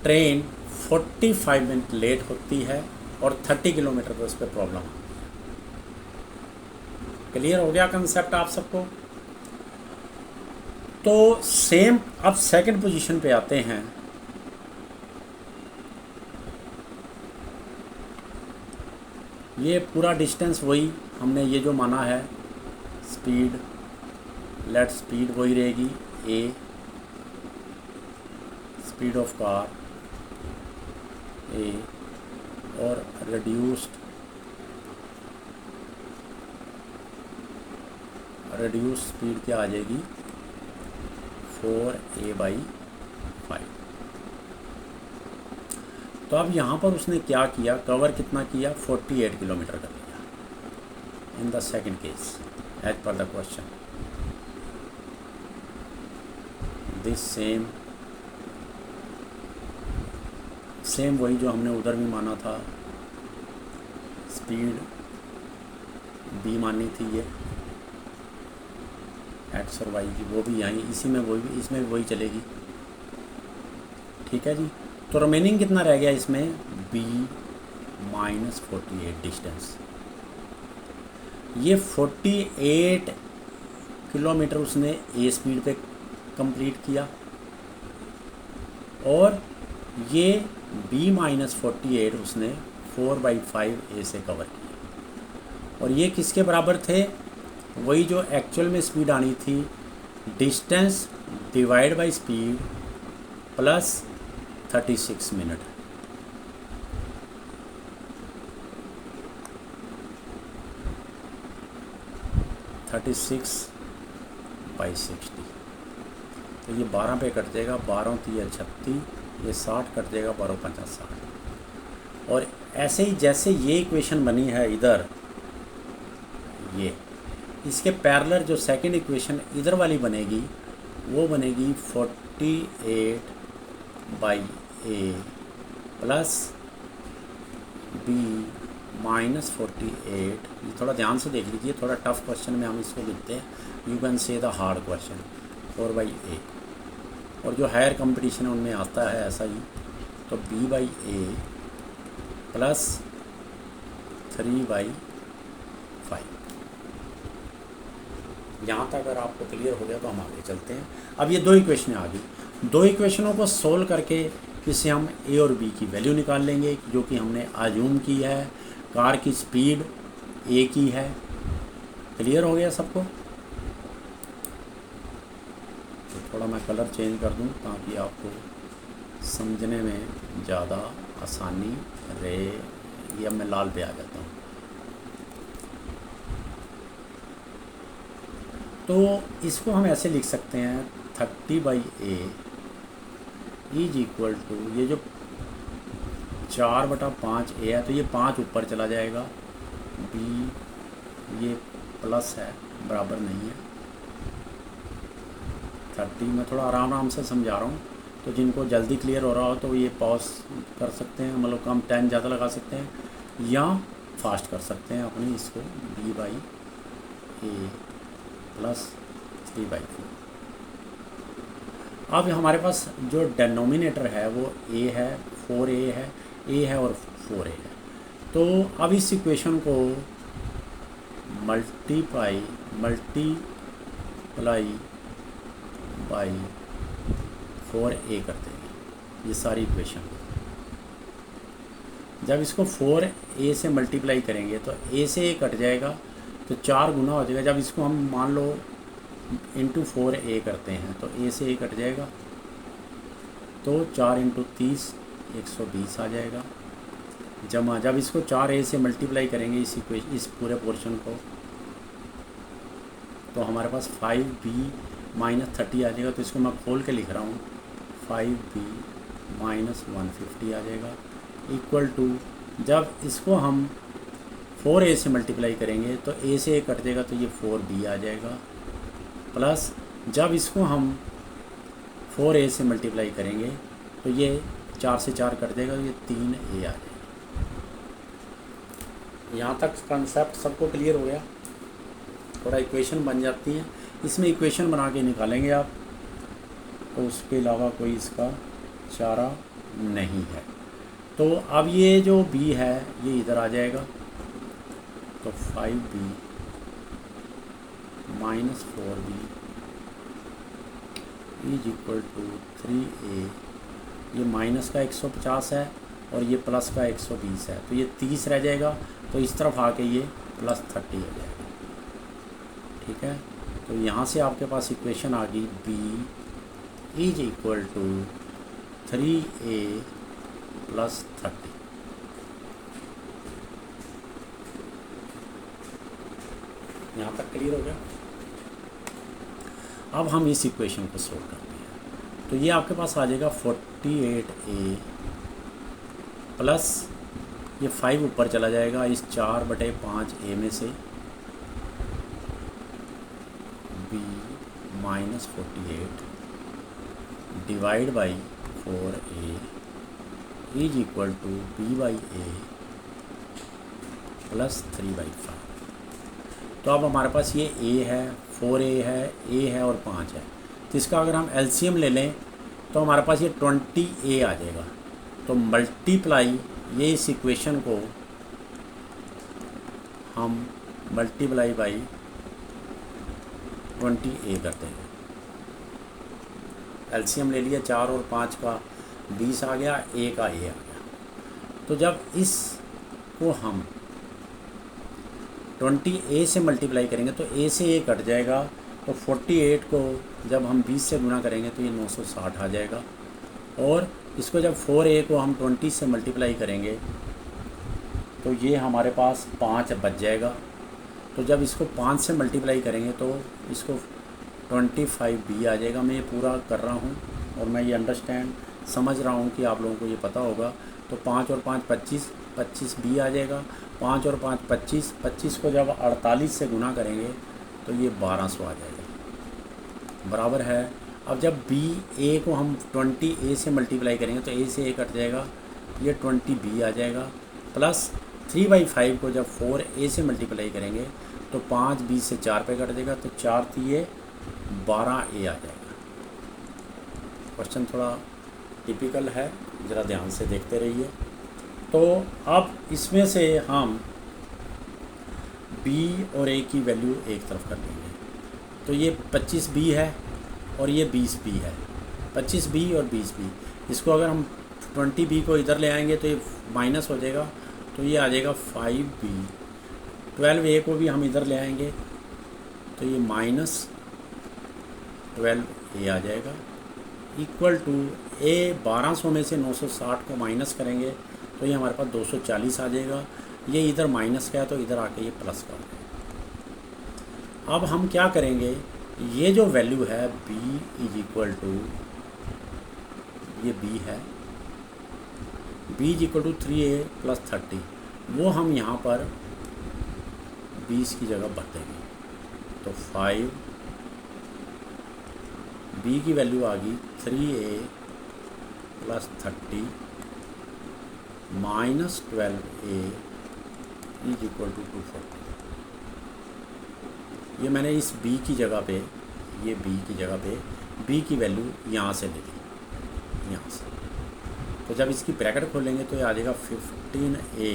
ट्रेन 45 मिनट लेट होती है और 30 किलोमीटर पर उस पर प्रॉब्लम आती है। क्लियर हो गया कंसेप्ट आप सबको? तो सेम अब सेकंड पोजीशन पे आते हैं। ये पूरा डिस्टेंस वही हमने ये जो माना है, स्पीड, लेट स्पीड वही रहेगी ए, स्पीड ऑफ कार ए, और रिड्यूस्ड स्पीड क्या आ जाएगी 4a/5। तो अब यहाँ पर उसने क्या किया, कवर कितना किया, 48 किलोमीटर कर लिया in the second case as per the question. This same वही जो हमने उधर भी माना था, स्पीड बी मानी थी ये एक्स और वाई की, वो भी यहीं इसी में वही, इसमें भी वही चलेगी। ठीक है जी। तो रिमेनिंग कितना रह गया इसमें, b - 48 डिस्टेंस। ये 48 किलोमीटर उसने ए स्पीड पे कंप्लीट किया, और ये b - 48 उसने 4/5 ए से कवर किया। और ये किसके बराबर थे, वही जो एक्चुअल में स्पीड आनी थी, distance divide by speed plus 36 minute. Thirty 36/60, तो ये 12 पे कट जाएगा, 12 × 3 = 36, ये 60 कट जाएगा, 12 × 5 = 60। और ऐसे ही जैसे ये इक्वेशन बनी है इधर, ये इसके पैरेलल जो सेकंड इक्वेशन इधर वाली बनेगी, वो बनेगी 48/a प्लस b - 48। ये थोड़ा ध्यान से देख लीजिए, थोड़ा टफ क्वेश्चन में हम इसको लिखते हैं, यू कैन से द हार्ड क्वेश्चन, 4/a। और जो हायर कंपटीशन उनमें आता है ऐसा ही, तो b/a प्लस 3/5। यहाँ तक अगर आपको क्लियर हो गया तो हम आगे चलते हैं। अब ये दो इक्वेशन आ गई, दो इक्वेशनों को सोल्व करके इससे हम ए और बी की वैल्यू निकाल लेंगे, जो कि हमने आजूम की है, कार की स्पीड ए की है। क्लियर हो गया सबको? तो थोड़ा मैं कलर चेंज कर दूं ताकि आपको समझने में ज़्यादा आसानी रहे। ये अब मैं लाल पे आ जाता हूँ। तो इसको हम ऐसे लिख सकते हैं, 30/a इज इक्वल टू, ये जो 4/5 a है, तो ये 5 ऊपर चला जाएगा, b ये प्लस है, बराबर नहीं है 30। मैं थोड़ा आराम से समझा रहा हूँ, तो जिनको जल्दी क्लियर हो रहा हो तो ये पॉज कर सकते हैं, मतलब कम 10 ज़्यादा लगा सकते हैं, या फास्ट कर सकते हैं अपनी इसको, b/a प्लस 3/4। अब हमारे पास जो डेनोमिनेटर है वो a है, 4a है, a है और 4a है। तो अब इस इक्वेशन को मल्टीप्लाई बाई 4a कर देंगे, ये सारी इक्वेशन। जब इसको 4a से मल्टीप्लाई करेंगे तो a से a कट जाएगा, तो 4 गुना हो जाएगा। जब इसको हम मान लो इंटू 4a करते हैं तो a से a कट जाएगा, तो 4 × 30 120 आ जाएगा, जमा जब इसको 4a से मल्टीप्लाई करेंगे इस पूरे पोर्शन को, तो हमारे पास 5b - 30 आ जाएगा। तो इसको मैं खोल के लिख रहा हूँ, 5b - 150 आ जाएगा, इक्वल टू, जब इसको हम 4a से मल्टीप्लाई करेंगे तो a से a कट जाएगा, तो ये 4b आ जाएगा, प्लस जब इसको हम 4a से मल्टीप्लाई करेंगे तो ये 4 से 4 कट जाएगा, तो ये 3a आ जाएगा। यहाँ तक कंसेप्ट सबको क्लियर हो गया? थोड़ा इक्वेशन बन जाती है, इसमें इक्वेशन बना के निकालेंगे आप, तो उसके अलावा कोई इसका चारा नहीं है। तो अब ये जो b है ये इधर आ जाएगा, तो 5b - 4b is equal to 3a। ये माइनस का 150 है और ये प्लस का 120 है, तो ये 30 रह जाएगा। तो तो इस तरफ आके ये +30 हो जाएगा। ठीक है, तो यहाँ से आपके पास इक्वेशन आ गई b is equal to 3a + 30। यहाँ तक क्लियर हो गया। अब हम इस इक्वेशन को सोल्व करते हैं, तो ये आपके पास आ जाएगा 48a प्लस ये 5 ऊपर चला जाएगा इस 4/5a में से, b minus 48 divide by 4a is equal to b/a plus 3/5। तो अब हमारे पास ये a है, 4a है, a है और 5 है, तो इसका अगर हम एलसीएम ले लें तो हमारे पास ये 20a आ जाएगा। तो मल्टीप्लाई ये इस इक्वेशन को हम मल्टीप्लाई बाई 20a करते हैं। एलसीएम ले लिया 4 और 5 का, 20 आ गया, a का a आ गया। तो जब इसको हम 20a से मल्टीप्लाई करेंगे तो a से a कट जाएगा, तो 48 को जब हम 20 से गुना करेंगे तो ये 960 आ जाएगा। और इसको जब 4a को हम 20 से मल्टीप्लाई करेंगे तो ये हमारे पास 5 बच जाएगा। तो जब इसको 5 से मल्टीप्लाई करेंगे तो इसको 25b आ जाएगा। मैं ये पूरा कर रहा हूँ और मैं ये अंडरस्टैंड समझ रहा हूँ कि आप लोगों को ये पता होगा। तो 5 और 5 25, 25b आ जाएगा। 5 और 5 25, 25 को जब 48 से गुना करेंगे तो ये 1200 आ जाएगा, बराबर है। अब जब a को हम 20a से मल्टीप्लाई करेंगे तो a से a कट जाएगा, ये 20b आ जाएगा। प्लस 3/5 को जब 4a से मल्टीप्लाई करेंगे तो 5b से 4 पे कट देगा, तो 4 3 12a आ जाएगा। क्वेश्चन थोड़ा टिपिकल है, ज़रा ध्यान से देखते रहिए। तो अब इसमें से हम b और a की वैल्यू एक तरफ कर लेंगे। तो ये 25b है और ये 20b है, 25b और 20b। इसको अगर हम 20b को इधर ले आएंगे तो ये माइनस हो जाएगा, तो ये आ जाएगा 5b। 12a को भी हम इधर ले आएंगे तो ये माइनस 12a आ जाएगा, इक्वल टू a 1200 में से 960 को माइनस करेंगे तो ये हमारे पास 240 आ जाएगा। ये इधर माइनस का है तो इधर आके ये प्लस का हो जाएगा। अब हम क्या करेंगे, ये जो वैल्यू है b इज इक्वल टू, ये b है, b is equal to 3a + 30, वो हम यहाँ पर 20 की जगह भर देंगे। तो 5 b की वैल्यू आ गई 3a + 30 minus 12a is equal to 240। ये मैंने इस b की जगह पे, ये b की जगह पे b की वैल्यू यहाँ से ले ली, यहाँ से। तो जब इसकी ब्रैकेट खोलेंगे तो ये आ जाएगा 15a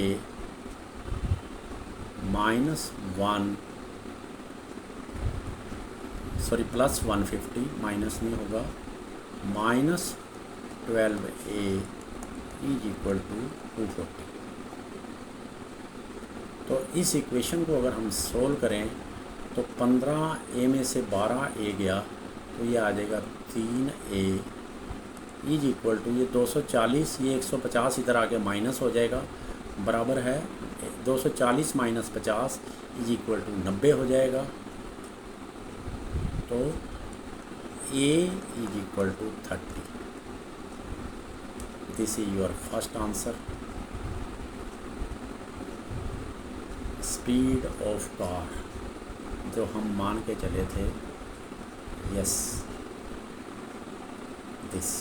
minus 1, sorry plus 150, minus नहीं होगा, minus 12a is equal to 240। तो इस इक्वेशन को अगर हम सोल्व करें तो 15a में से 12a गया तो ये आ जाएगा 3a इज इक्वल टू, ये 240, ये 150 इधर आके माइनस हो जाएगा, बराबर है 240 माइनस 50 इज इक्वल टू 90 हो जाएगा। तो a is equal to 30। This is your first answer. Speed of car जो हम मान के चले थे, यस दिस।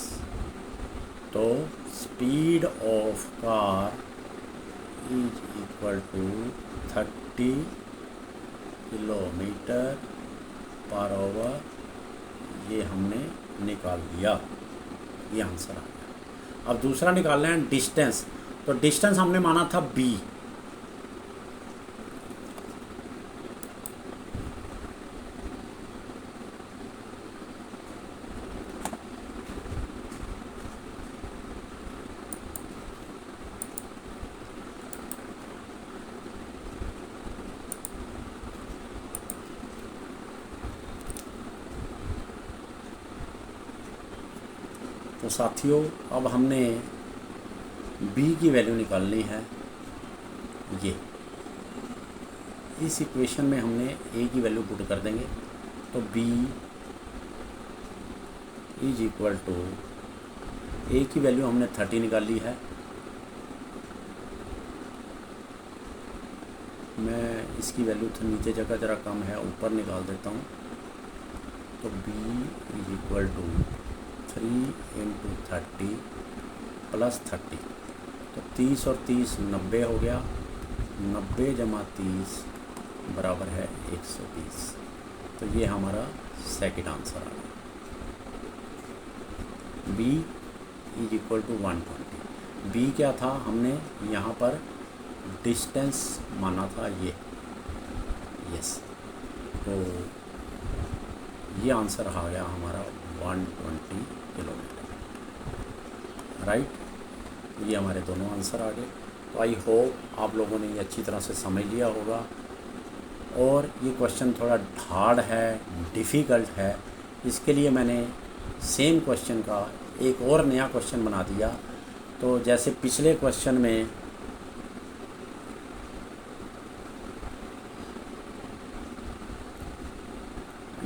तो speed of car is equal to 30 kilometre per hour, ये हमने निकाल दिया, ये आंसर आ गया। अब दूसरा निकालना है डिस्टेंस। तो डिस्टेंस हमने माना था b, साथियों अब हमने b की वैल्यू निकालनी है। ये इस इक्वेशन में हमने a की वैल्यू पुट कर देंगे, तो b is equal to, a की वैल्यू हमने 30 निकाली है। मैं इसकी वैल्यू नीचे जगह ज़रा कम है, ऊपर निकाल देता हूँ। तो b is equal to 3 into 30 plus 30, तो 30 और 30 90 हो गया। 90 जमा 30 बराबर है 120। तो ये हमारा सेकंड आंसर आ गया। b is equal to 120। b क्या था, हमने यहाँ पर डिस्टेंस माना था ये, यस, तो ये आंसर आ गया हमारा 120 किलोमीटर, राइट। ये हमारे दोनों आंसर आ गए। तो आई होप आप लोगों ने ये अच्छी तरह से समझ लिया होगा। और ये क्वेश्चन थोड़ा हार्ड है, डिफ़िकल्ट है, इसके लिए मैंने सेम क्वेश्चन का एक और नया क्वेश्चन बना दिया। तो जैसे पिछले क्वेश्चन में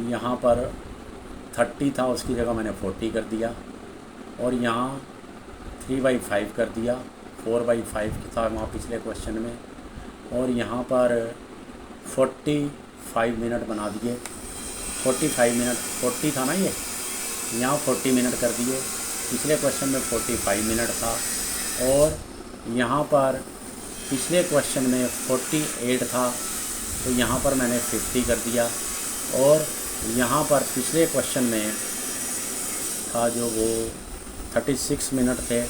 यहाँ पर 30 था, उसकी जगह मैंने 40 कर दिया, और यहाँ 3/5 कर दिया, 4/5 था वहाँ पिछले क्वेश्चन में, और यहाँ पर 45 मिनट बना दिए। 45 मिनट, 40 था ना ये, यहाँ 40 मिनट कर दिए। पिछले क्वेश्चन में 45 मिनट था, और यहाँ पर पिछले क्वेश्चन में 48 था, तो यहाँ पर मैंने 50 कर दिया। और यहाँ पर पिछले क्वेश्चन में था जो वो 36 मिनट थे,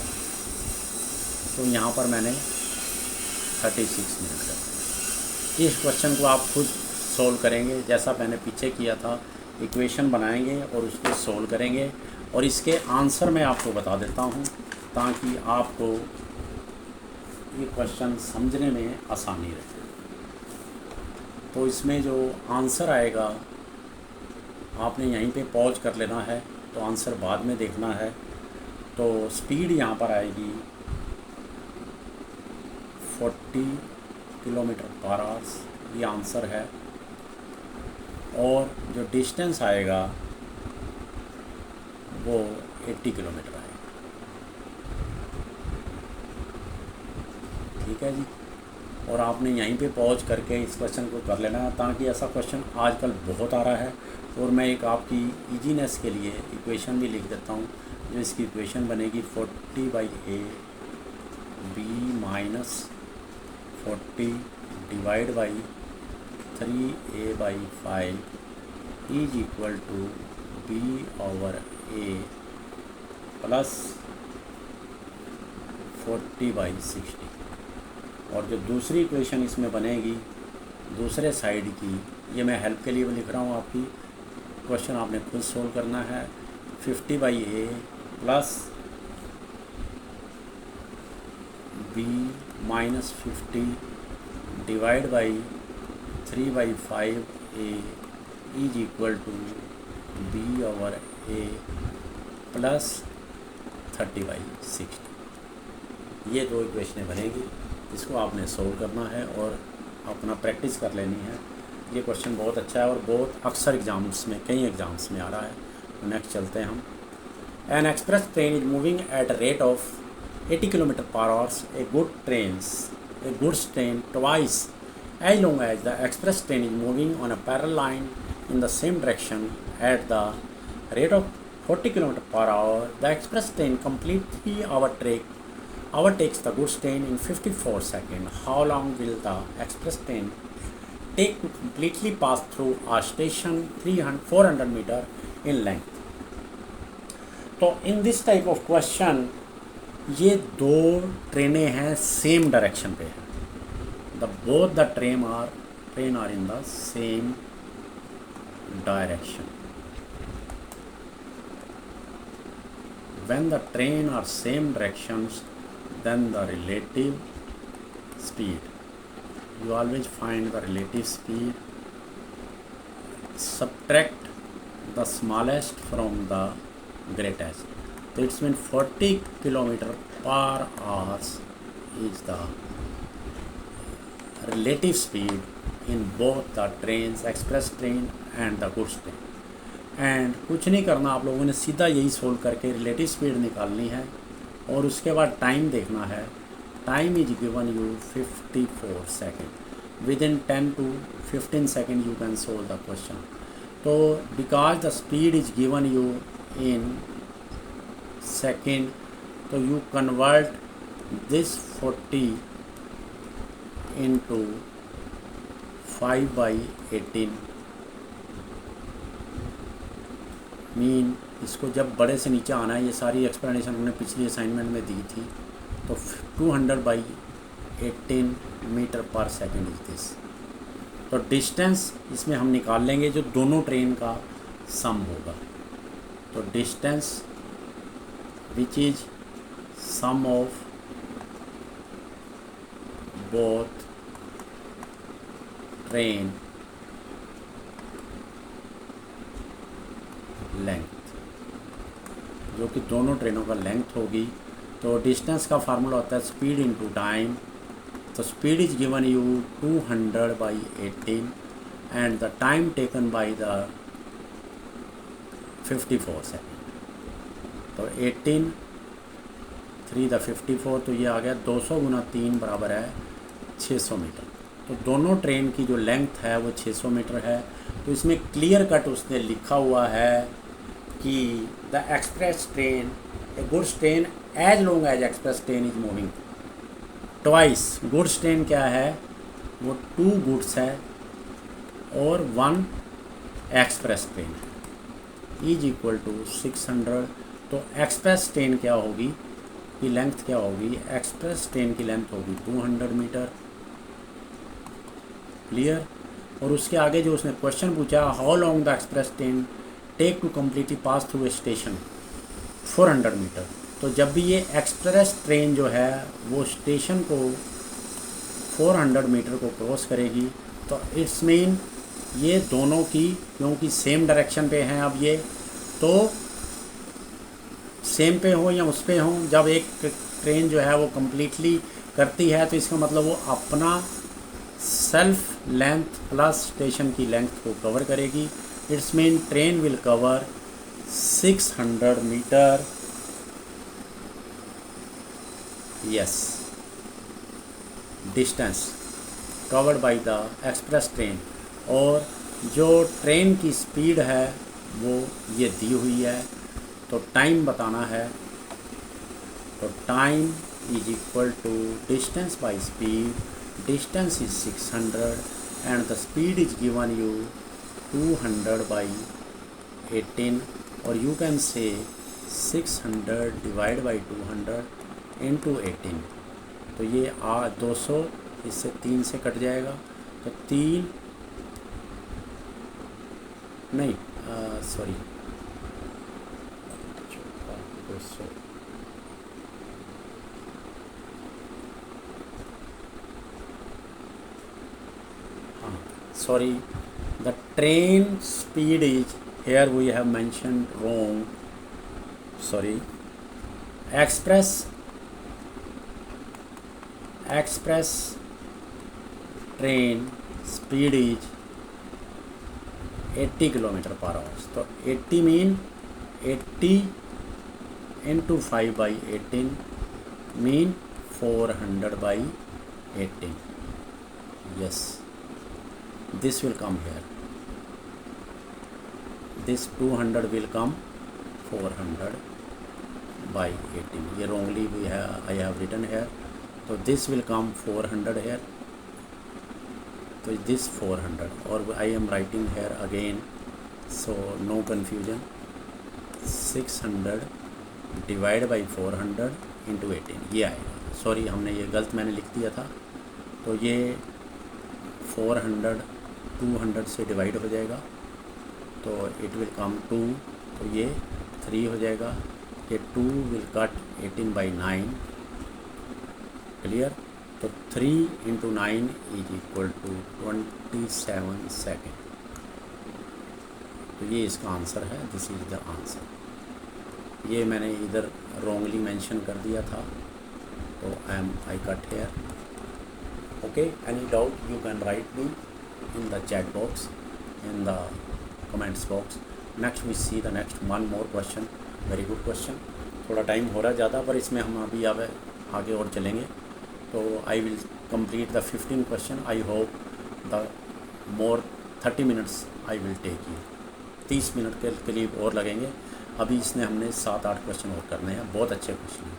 तो यहाँ पर मैंने 36 मिनट कर दिया। इस क्वेश्चन को आप खुद सोल्व करेंगे जैसा मैंने पीछे किया था। इक्वेशन बनाएंगे और उसको सोल्व करेंगे, और इसके आंसर मैं आपको बता देता हूँ ताकि आपको ये क्वेश्चन समझने में आसानी रहे। तो इसमें जो आंसर आएगा आपने यहीं पे पॉज कर लेना है, तो आंसर बाद में देखना है। तो स्पीड यहाँ पर आएगी 40 किलोमीटर पर आवर, ये आंसर है। और जो डिस्टेंस आएगा वो 80 किलोमीटर आएगा। ठीक है जी। और आपने यहीं पे पॉज करके इस क्वेश्चन को कर लेना है, ताकि ऐसा क्वेश्चन आजकल बहुत आ रहा है। और मैं एक आपकी इजीनेस के लिए इक्वेशन भी लिख देता हूँ। जो इसकी इक्वेशन बनेगी 40/a b minus 40 divide by 3a/5 is equal to b/a plus 40/60। और जो दूसरी इक्वेशन इसमें बनेगी दूसरे साइड की, ये मैं हेल्प के लिए लिख रहा हूँ आपकी, क्वेश्चन आपने खुद सोल्व करना है। 50/a plus b minus 50 divide by 3/5a is equal to b/a plus 30/60। ये दो इक्वेशनें बनेगी, इसको आपने सोल्व करना है और अपना प्रैक्टिस कर लेनी है। ये क्वेश्चन बहुत अच्छा है और बहुत अक्सर एग्जाम्स में, कई एग्जाम्स में आ रहा है। तो नेक्स्ट चलते हैं हम। N express train is moving at a rate of 80 kilometre per our. A goods train twice as long as the express train is moving on a parallel line in the same direction at the rate of 40 km per hour. The express train completely overtakes the goods train in 54 seconds. How long will the express train take to completely pass through a station 400 meter in length? तो in this type of question ये दो ट्रेनें हैं same direction पे है। Both the train are in the same direction. When the train are same directions, then the relative speed. You always find the relative speed. Subtract the smallest from the greatest. तो it's mean 40 kilometre per hours is the relative speed in both the trains, express train and the goods train. And कुछ नहीं करना, आप लोगों ने सीधा यही solve करके रिलेटिव स्पीड निकालनी है और उसके बाद टाइम देखना है। Time is given you 54 second. Within 10 to 15 second you can solve the question. तो because the speed is given you in second, तो you convert this 40 into 5/18 mean इसको जब बड़े से नीचे आना है, ये सारी एक्सप्लेनेशन हमने पिछली असाइनमेंट में दी थी। तो 200/18 metre per second is this. तो डिस्टेंस इसमें हम निकाल लेंगे जो दोनों ट्रेन का सम होगा। तो distance which is sum of both train length, जो कि दोनों ट्रेनों का लेंथ होगी। तो डिस्टेंस का फार्मूला होता है स्पीड इनटू टाइम। तो speed is given you 200/18 and the time taken by the 54 second. तो 18 3 द 54, तो ये आ गया 200 गुना 3 बराबर है 600 मीटर। तो दोनों ट्रेन की जो लेंथ है वो 600 मीटर है। तो इसमें क्लियर कट उसने लिखा हुआ है कि the express train a goods train as long as express train is moving twice. Goods train क्या है, वो 2 गुड्स है और 1 express train is equal to 600। तो एक्सप्रेस ट्रेन क्या होगी, की लेंथ क्या होगी, एक्सप्रेस ट्रेन की लेंथ होगी 200 मीटर। क्लियर। और उसके आगे जो उसने क्वेश्चन पूछा, how long the express train take to completely pass through a station, 400 metre. तो जब भी ये एक्सप्रेस ट्रेन जो है वो स्टेशन को 400 मीटर को क्रॉस करेगी, तो इट्स मीन ये दोनों की, क्योंकि सेम डायरेक्शन पे हैं अब ये, तो सेम पे हो या उस पे हो, जब एक ट्रेन जो है वो कम्प्लीटली करती है तो इसका मतलब वो अपना सेल्फ लेंथ प्लस स्टेशन की लेंथ को कवर करेगी। It's mean train will cover 600 metre. Yes, distance covered by the express train. और जो ट्रेन की स्पीड है वो ये दी हुई है। तो टाइम बताना है। तो time is equal to distance by speed. Distance is 600 and the speed is given you 200/18, or you can say 600 divided by 200 into 18। तो ये 200 इससे 3 से कट जाएगा, तो 3 नहीं sorry 200 sorry, the train speed is, here we have mentioned wrong, sorry, express train speed is 80 kilometer per hour। तो 80 mean 80 into 5/18 mean 400/18। yes, this will come here, this 200 will come 400/18। ये wrongly I have written here, so this will come 400 here, so this 400, or I am writing here again, so no confusion, 600 divided by 400 into 18 ये आएगा। Sorry, हमने ये गलत मैंने लिख दिया था। तो ये 400 200 से डिवाइड हो जाएगा, तो इट विल कम 2, तो ये 3 हो जाएगा। ये 2 विल कट 18/9। क्लियर। तो 3 into 9 is equal to 27 second. तो ये इसका आंसर है, दिस इज द आंसर। ये मैंने इधर रॉन्गली मेंशन कर दिया था, तो I cut here. Okay, any doubt you can write me in the chat box, in the comments box. Next we see the next one more question. Very good question. थोड़ा time हो रहा है ज़्यादा, पर इसमें हम अभी अब आगे और चलेंगे. तो I will complete the 15 question. I hope the more 30 minutes I will take you. 30 minute के करीब और लगेंगे. अभी इसने हमने 7-8 क्वेश्चन और करने हैं. बहुत अच्छे क्वेश्चन हैं.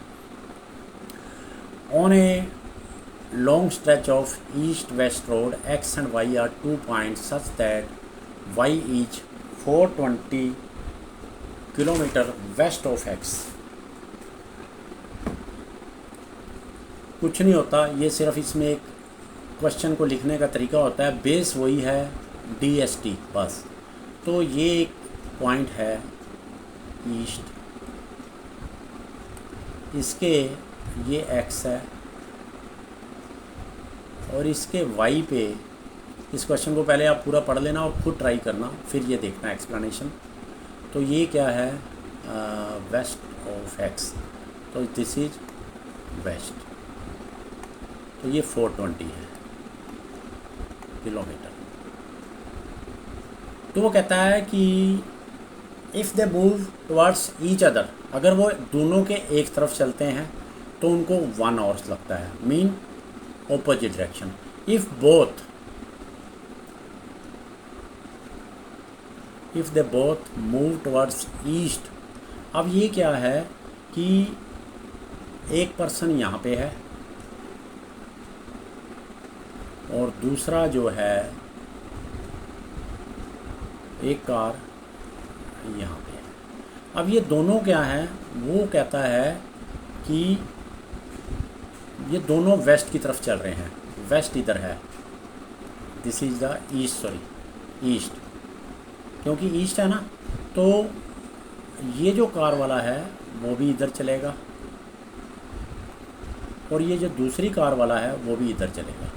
On A long stretch of east-west road, x and y are 2 points such that y is 420 kilometre west of x. कुछ नहीं होता, ये सिर्फ इसमें एक क्वेश्चन को लिखने का तरीका होता है. बेस वही है DST बस. तो ये एक पॉइंट है ईस्ट, इसके ये x है और इसके y पे. इस क्वेश्चन को पहले आप पूरा पढ़ लेना और खुद ट्राई करना, फिर ये देखना एक्सप्लेनेशन. तो ये क्या है, वेस्ट ऑफ x, तो दिस इज वेस्ट. तो ये 420 है किलोमीटर. तो वो कहता है कि if they move towards each other, अगर वो दोनों के एक तरफ चलते हैं तो उनको 1 आवर्स लगता है. Mean opposite direction. If they both move towards east. अब ये क्या है कि एक पर्सन यहाँ पे है और दूसरा जो है एक कार यहाँ पे है. अब ये दोनों क्या हैं, वो कहता है कि ये दोनों वेस्ट की तरफ चल रहे हैं. वेस्ट इधर है, this is the east, sorry east, क्योंकि ईस्ट है ना. तो ये जो कार वाला है वो भी इधर चलेगा और ये जो दूसरी कार वाला है वो भी इधर चलेगा.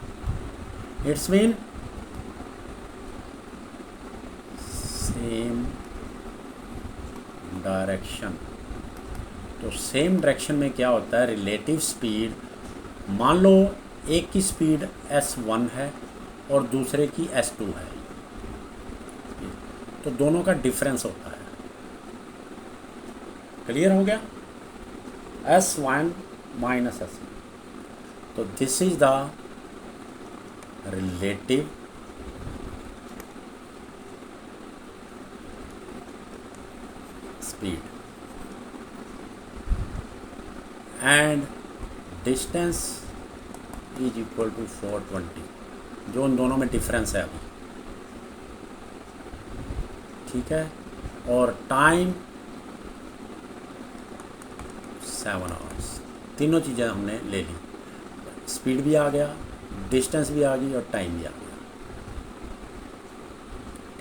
It's mean same direction. तो सेम डायरेक्शन में क्या होता है, रिलेटिव स्पीड. मान लो एक की स्पीड S1 है और दूसरे की S2 है, तो दोनों का डिफरेंस होता है. क्लियर हो गया, S1 माइनस S1. तो this is the relative speed and distance is equal to 420, जो उन दोनों में डिफरेंस है अभी. ठीक है, और टाइम 7 आवर्स. तीनों चीज़ें हमने ले ली. स्पीड भी आ गया, डिस्टेंस भी आ गई और टाइम भी आ गया.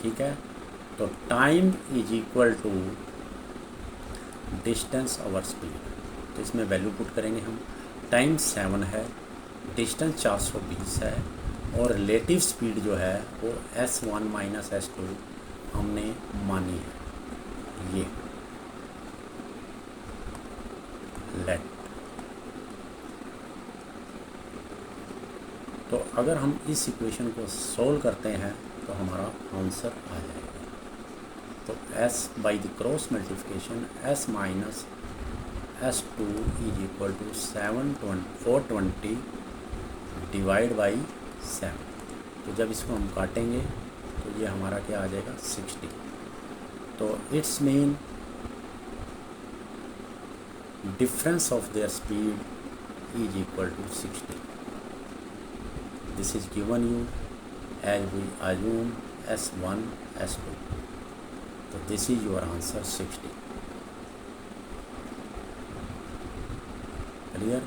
ठीक है, तो time is equal to distance over speed. तो इसमें वैल्यू पुट करेंगे हम. टाइम 7 है, डिस्टेंस 420 है और रिलेटिव स्पीड जो है वो S1 माइनस S2 हमने मानी है. ये लेट. तो अगर हम इस इक्वेशन को सोल्व करते हैं तो हमारा आंसर आ जाएगा. तो S by the cross multiplication S minus S2 is equal to 420 divide by 7. तो जब इसको हम काटेंगे तो ये हमारा क्या आ जाएगा, 60. तो it's mean difference of their speed is equal to 60. This is given you as we assume S1 S2. तो this is your answer 60. Clear.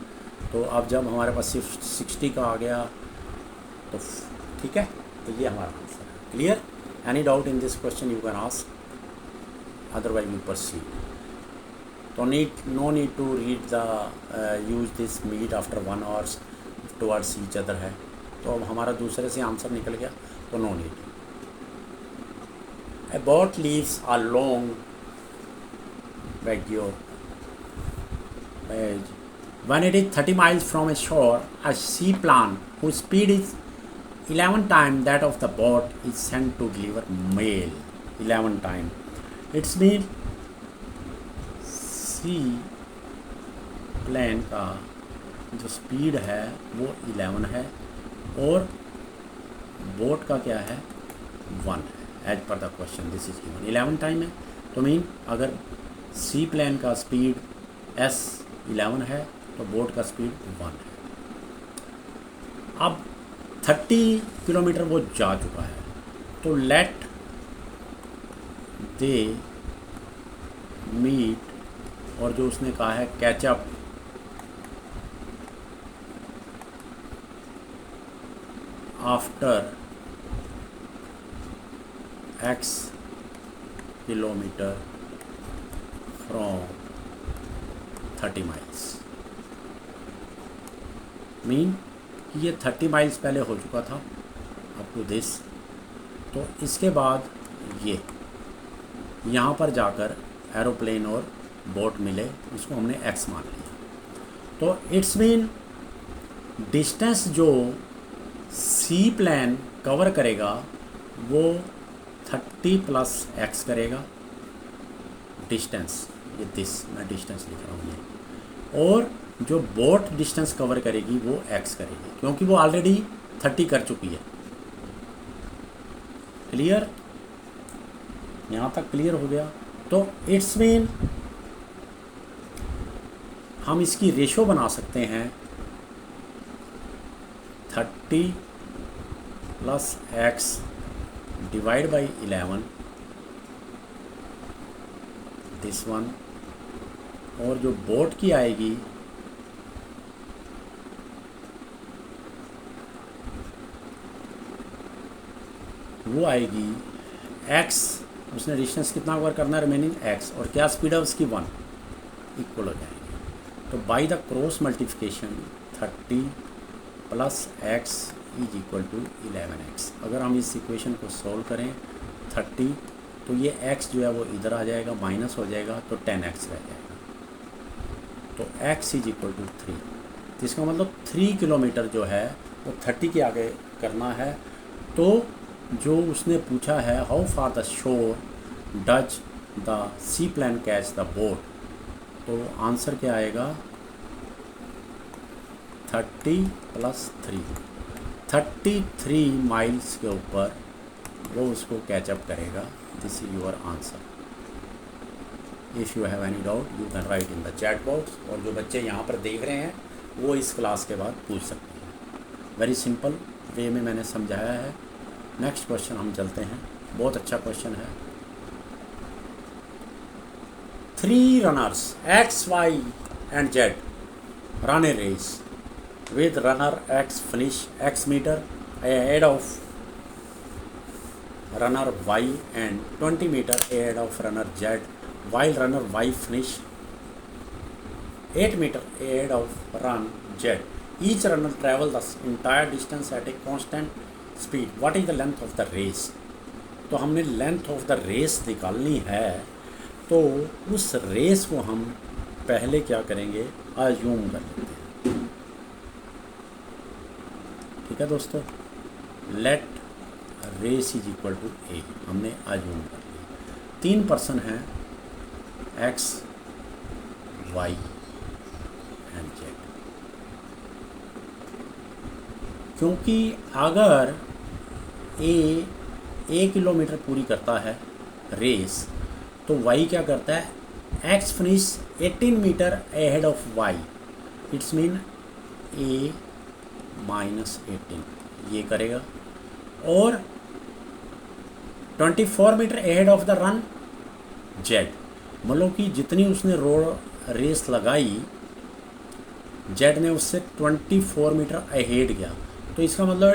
तो अब जब हमारे पास सिर्फ 60 का आ गया तो ठीक है, तो ये हमारा आंसर है. Clear. Any doubt in this question you can ask, otherwise we proceed. तो no need to read the use this meet after 1 hour towards each other है. तो अब हमारा दूसरे से आंसर निकल गया, तो no need. About leaves are long vaguo page. When it is 30 miles from a shore, a seaplane whose speed is 11 times that of the boat is sent to deliver mail. 11 times. It's mean sea plane का जो speed है वो 11 है और boat का क्या है 1 है as per the question this is given 11 time है तो मीन अगर सी प्लेन का स्पीड एस 11 है तो बोट का स्पीड 1 है। अब 30 किलोमीटर वो जा चुका है तो लेट दे मीट और जो उसने कहा है catch up after x kilometre from 30 miles mean ये 30 माइल्स पहले हो चुका था अप टू दिस। तो इसके बाद ये यहाँ पर जाकर एरोप्लेन और बोट मिले उसको हमने x मान लिया। तो इट्स मीन डिस्टेंस जो सी प्लेन कवर करेगा वो 30 प्लस x करेगा डिस्टेंस, ये दिस मैं डिस्टेंस लिख रहा हूँ ये, और जो बोट डिस्टेंस कवर करेगी वो x करेगी क्योंकि वो ऑलरेडी 30 कर चुकी है। क्लियर, यहाँ तक क्लियर हो गया। तो इट्स मीन हम इसकी रेशो बना सकते हैं 30 plus x divide by 11 this one, और जो बोट की आएगी वो आएगी x, उसने डिस्टेंस कितना कवर करना है रिमेनिंग x, और क्या स्पीड है उसकी 1, इक्वल हो जाएगी। तो by the cross multiplication 30 plus x is equal to 11x। अगर हम इस इक्वेशन को सॉल्व करें 30 तो ये x जो है वो इधर आ जाएगा माइनस हो जाएगा तो 10x रह जाएगा। तो x इज इक्वल टू 3, तो इसका मतलब 3 किलोमीटर जो है वो 30 के आगे करना है। तो जो उसने पूछा है how far the shore does the sea plane catch the boat, तो आंसर क्या आएगा 30 प्लस 3, 33 माइल्स के ऊपर वो उसको कैचअप करेगा। This is your answer. If you have any doubt you can right in the chat box, और जो बच्चे यहाँ पर देख रहे हैं वो इस क्लास के बाद पूछ सकते हैं। वेरी सिंपल वे में मैंने समझाया है। नेक्स्ट क्वेश्चन हम चलते हैं, बहुत अच्छा क्वेश्चन है। 3 runners X, Y and Z run a race with runner X finish X meter ahead of runner Y and 20 meter ahead of runner Z, while runner Y finish 8 meter ahead of run Z. Each runner travel the entire distance at a constant speed. What is the length of the race? तो हमने length of the race निकालनी है, तो उस race को हम पहले क्या करेंगे अज्यूम कर लेते हैं। ठीक है दोस्तों, let race is equal to a हमने अज्यूम कर लिया। 3 पर्सन हैं एक्स वाई एंड जेड। क्योंकि अगर ए किलोमीटर पूरी करता है रेस तो y क्या करता है x finish 18 metre ahead of y, it's mean a minus 18 ये करेगा, और 24 metre ahead of the run z, मतलब कि जितनी उसने रोड रेस लगाई z ने उससे 24 मीटर अहेड गया, तो इसका मतलब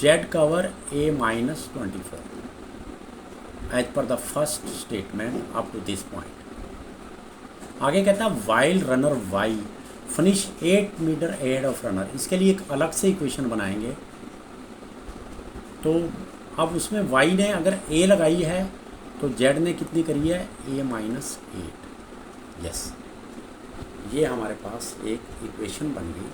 z cover a minus 24 as per the first statement up to this point. आगे कहता है while runner Y finish 8 metre ahead of runner, इसके लिए एक अलग से इक्वेशन बनाएंगे। तो अब उसमें y ने अगर a लगाई है तो z ने कितनी करी है a माइनस 8। यस, ये हमारे पास एक इक्वेशन बन गई।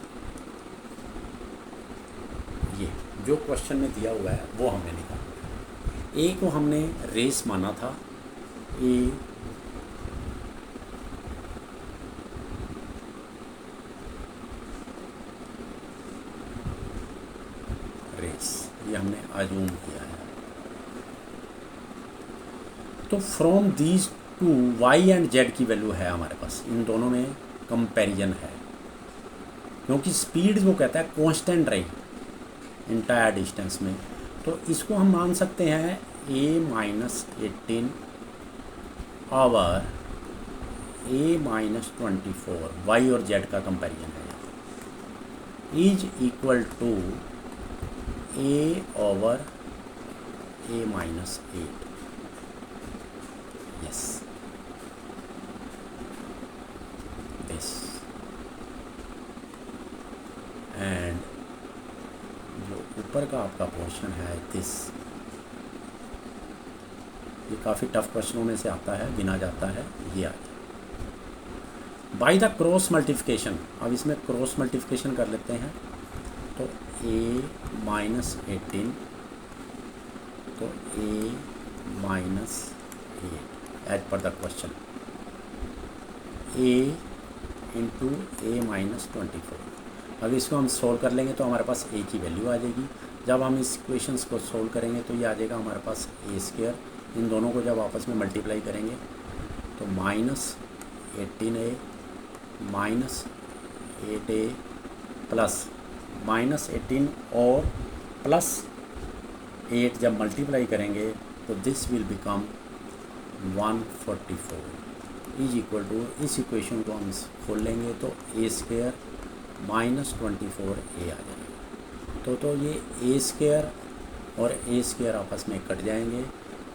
ये जो क्वेश्चन में दिया हुआ है वो हमने निकाला। ए को हमने रेस माना था, ए रेस, ये हमने अज्यूम किया है। तो from these two Y and Z की वैल्यू है हमारे पास, इन दोनों में कंपैरिजन है, क्योंकि स्पीड जो कहता है कांस्टेंट रही इंटायर डिस्टेंस में। तो इसको हम मान सकते हैं a-18 आवर a-24, वाई और जेड का कंपैरिजन है, is equal to a over a-8। Yes, this and जो ऊपर का आपका पोर्शन है दिस, ये काफ़ी टफ क्वेश्चनों में से आता है, गिना जाता है, ये आ जाए बाय द क्रॉस मल्टीप्लिकेशन। अब इसमें क्रॉस मल्टीप्लिकेशन कर लेते हैं। तो a-18 तो a-8 as per the question, a into a-24। अब इसको हम सोल्व कर लेंगे तो हमारे पास a की वैल्यू आ जाएगी। जब हम इस इक्वेशंस को सोल्व करेंगे तो ये आ जाएगा हमारे पास a²। इन दोनों को जब आपस में मल्टीप्लाई करेंगे तो -18a -8a प्लस -18 और प्लस 8 जब मल्टीप्लाई करेंगे तो this will become 144 is equal to, इस इक्वेशन को हम खोल लेंगे तो a² -24a आ जाएगा। तो ये a² और a² आपस में कट जाएंगे।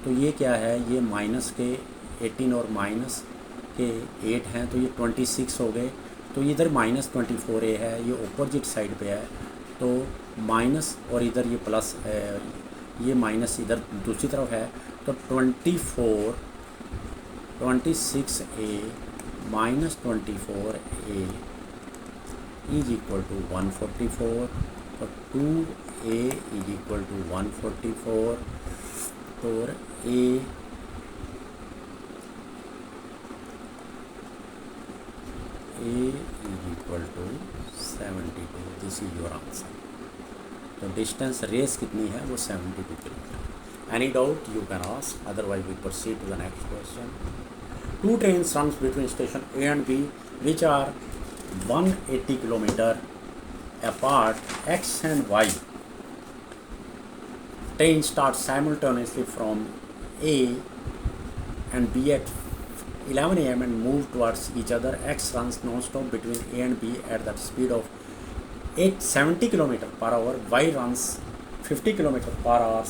तो ये क्या है, ये माइनस के 18 और माइनस के 8 हैं तो ये 26 हो गए। तो इधर -24a है, ये अपोजिट साइड पे है, तो माइनस और इधर ये प्लस है, ये माइनस इधर दूसरी तरफ है। तो 26a -24a is equal to 144। तो 2a इज इक्वल टू 144 और a is equal to 72। This is your answer. तो डिस्टेंस रेस कितनी है, वो 72 kilometre. Any doubt you can ask, otherwise we proceed to the next question. Two trains runs between station A and B which are 180 kilometer apart, X and Y. Train starts simultaneously from A and B at 11 a.m. and move towards each other. X runs non-stop between A and B at the speed of 870 km per hour. Y runs 50 km per hour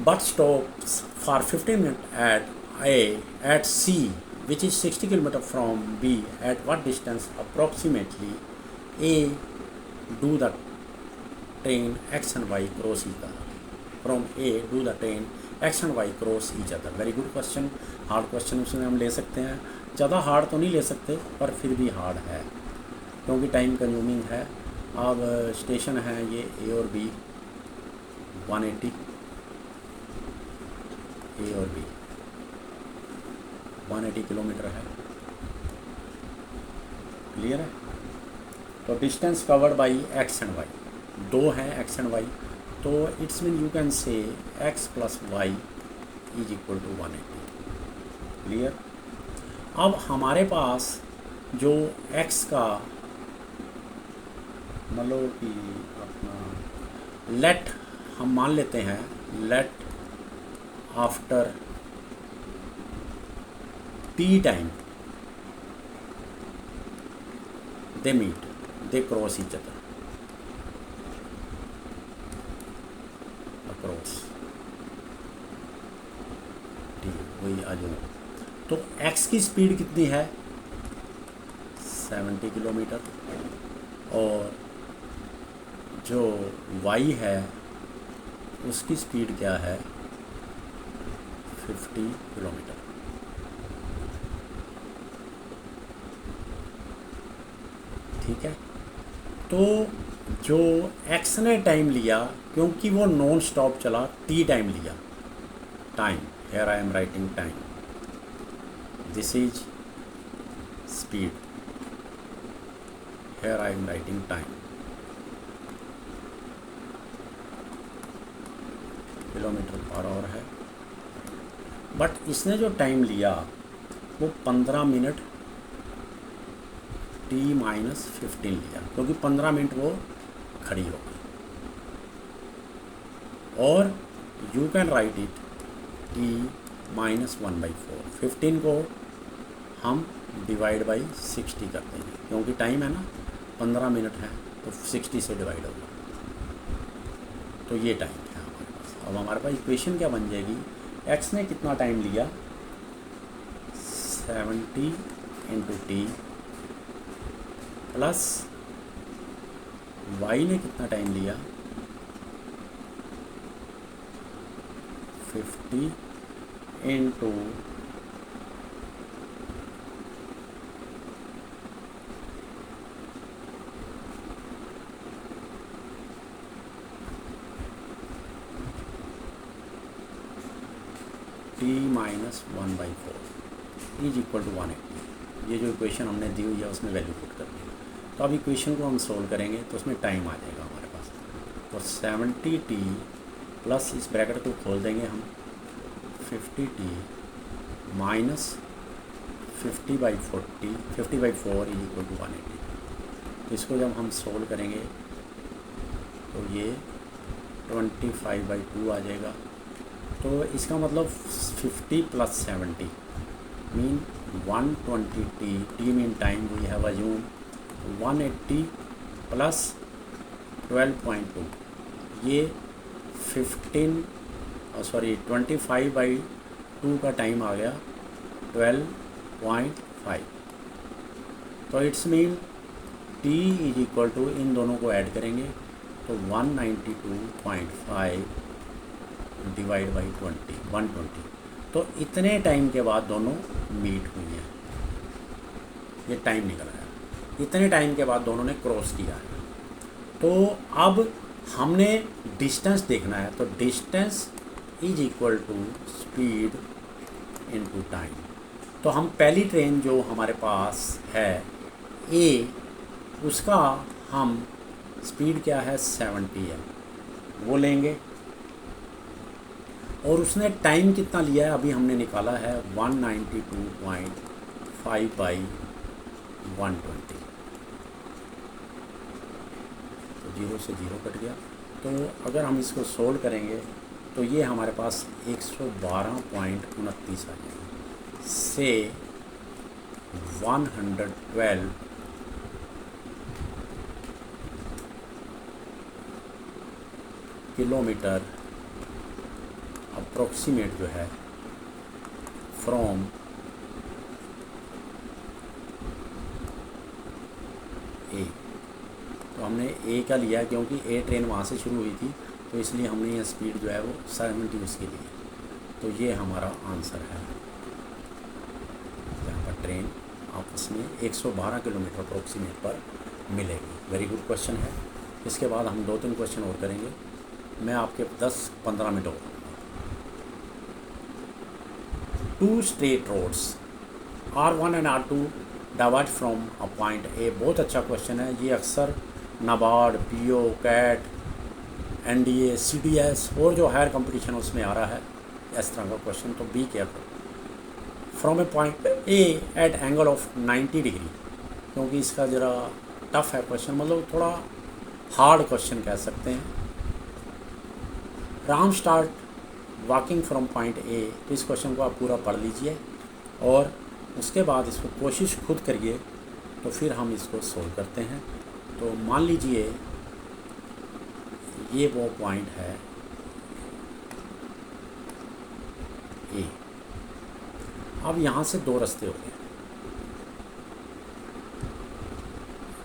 but stops for 15 minutes at C, which is 60 km from B. At what distance approximately A do the train X and Y cross each other? From A do the train X and Y cross each other? Very good question. Hard question उसमें हम ले सकते हैं, ज़्यादा hard तो नहीं ले सकते पर फिर भी हार्ड है क्योंकि टाइम कंज्यूमिंग है। अब स्टेशन है ये A और B, 180 A और B 180 किलोमीटर है, क्लियर है। तो distance covered by X and Y, दो हैं X एंड Y, तो it's mean you can say X plus Y is equal to 180, clear. अब हमारे पास जो X का मतलब कि अपना लेट हम मान लेते हैं, let after T time they meet, they cross each other across T, वही आ जाओ। तो X की स्पीड कितनी है 70 किलोमीटर और जो Y है उसकी स्पीड क्या है 50 किलोमीटर। ठीक है। तो जो x ने टाइम लिया, क्योंकि वो नॉन स्टॉप चला, t टाइम लिया, time, here I am writing time, this is speed, here I am writing time, kilometre per our है। बट इसने जो टाइम लिया वो 15 मिनट t-15 लिया, क्योंकि 15 मिनट वो खड़ी हो गई। और you can right it t-1/4, 15 को हम डिवाइड बाई 60 करते हैं, क्योंकि टाइम है ना 15 मिनट है, तो 60 से डिवाइड होगा, तो ये टाइम है हमारे पास। अब हमारे पास इक्वेशन क्या बन जाएगी, x ने कितना टाइम लिया 70 × t प्लस y ने कितना टाइम लिया 50 × t-1/4 इज इक्वल टू 180। ये जो इक्वेशन हमने दी हुई है उसमें वैल्यू पुट कर दी। तो अब इक्वेशन को हम सोल्व करेंगे तो उसमें टाइम आ जाएगा हमारे पास। तो 70t प्लस इस ब्रैकेट को खोल देंगे हम 50t minus 50/4 is equal to 180। तो इसको जब हम सोल्व करेंगे तो ये 25/2 आ जाएगा। तो इसका मतलब 50 + 70 mean 120t, t mean time we have assume 180 plus 12.2, ये 25/2 का टाइम आ गया 12.5। तो it's mean t is equal to, इन दोनों को ऐड करेंगे तो 192.5 डिवाइड बाई 120। तो इतने टाइम के बाद दोनों मीट हुई हैं, ये टाइम निकल आया, इतने टाइम के बाद दोनों ने क्रॉस किया है। तो अब हमने डिस्टेंस देखना है, तो distance is equal to speed into time. तो हम पहली ट्रेन जो हमारे पास है ए, उसका हम स्पीड क्या है 70 है, वो लेंगे। और उसने टाइम कितना लिया है अभी हमने निकाला है 192.5/120। तो 0 से 0 कट गया। तो अगर हम इसको सोल्व करेंगे तो ये हमारे पास 112.29 आ जाएगा से 112 किलोमीटर अप्रोक्सीमेट जो है फ्रॉम ए। तो हमने ए का लिया क्योंकि ए ट्रेन वहाँ से शुरू हुई थी, तो इसलिए हमने ये स्पीड जो है वो 70 उसके लिए। तो ये हमारा आंसर है, यहाँ पर ट्रेन आपस में 112 किलोमीटर अप्रोक्सीमेट पर मिलेगी। वेरी गुड क्वेश्चन है। इसके बाद हम 2-3 क्वेश्चन और करेंगे। मैं आपके 10-15 मिनट और। 2 straight roads R1 and R2 divert from a point A. बहुत अच्छा क्वेश्चन है ये, अक्सर NABARD, PO, CAT, NDA, CDS और जो हायर कंपटीशन उसमें आ रहा है इस तरह का क्वेश्चन। तो be careful. From a point A at angle of 90 degree, क्योंकि इसका ज़रा टफ है क्वेश्चन, मतलब थोड़ा हार्ड क्वेश्चन कह सकते हैं। Ram start walking from point A. तो इस क्वेश्चन को आप पूरा पढ़ लीजिए और उसके बाद इसको कोशिश खुद करिए, तो फिर हम इसको सोल्व करते हैं। तो मान लीजिए ये वो पॉइंट है ए। अब यहाँ से 2 रास्ते हो गए,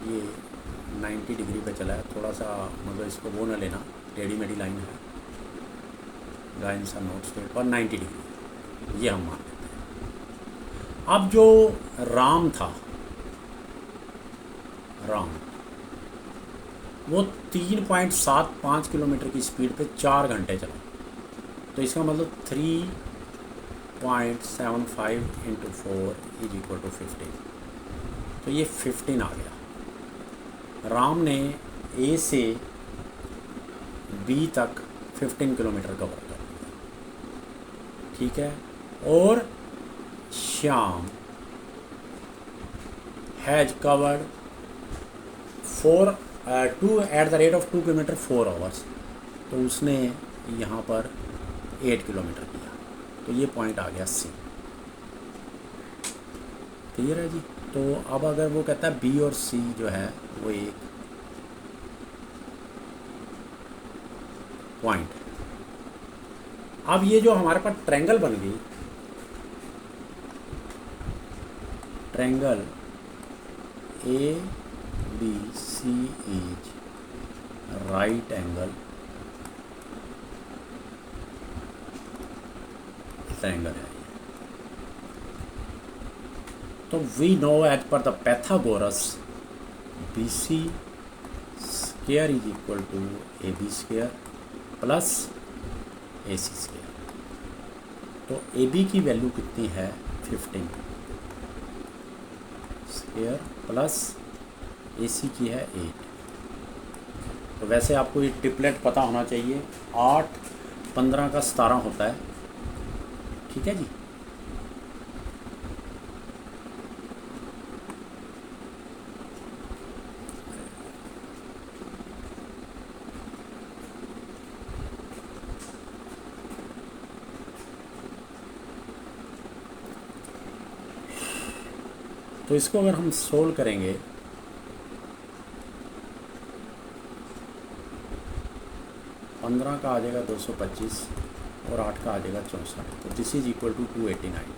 ये 90 डिग्री पे चला है, थोड़ा सा मतलब इसको वो न लेना, टेढ़ी मेढ़ी लाइन है, लाइन्स आर नॉट स्ट्रेट, पर 90 डिग्री ये हम मान लेते हैं। अब जो राम था, राम, वो 3.75 किलोमीटर की स्पीड पे 4 घंटे चला। तो इसका मतलब 3.75 इंटू 4 इज इक्वल टू 15। तो ये 15 आ गया। राम ने ए से बी तक 15 किलोमीटर कवर कर लिया, ठीक है। और Shyam has covered 2 eight the rate of 2 kilometre 4 hours. तो उसने यहाँ पर 8 किलोमीटर किया। तो ये पॉइंट आ गया सी। क्लियर है जी। तो अब अगर वो कहता है बी और सी जो है वो एक पॉइंट। अब ये जो हमारे पास ट्रायंगल बन गई, triangle A B C is right angle triangle है। तो we know as per the Pythagoras B C square is equal to A B square plus A C square. तो ए बी की वैल्यू कितनी है 15 square plus A सी की है 8। तो वैसे आपको ये ट्रिपलेट पता होना चाहिए, 8 15 का 17 होता है, ठीक है जी। तो इसको अगर हम सोल्व करेंगे, पंद्रह का आ जाएगा 225 और 8 का आ जाएगा 64। तो दिस इज इक्वल टू 289।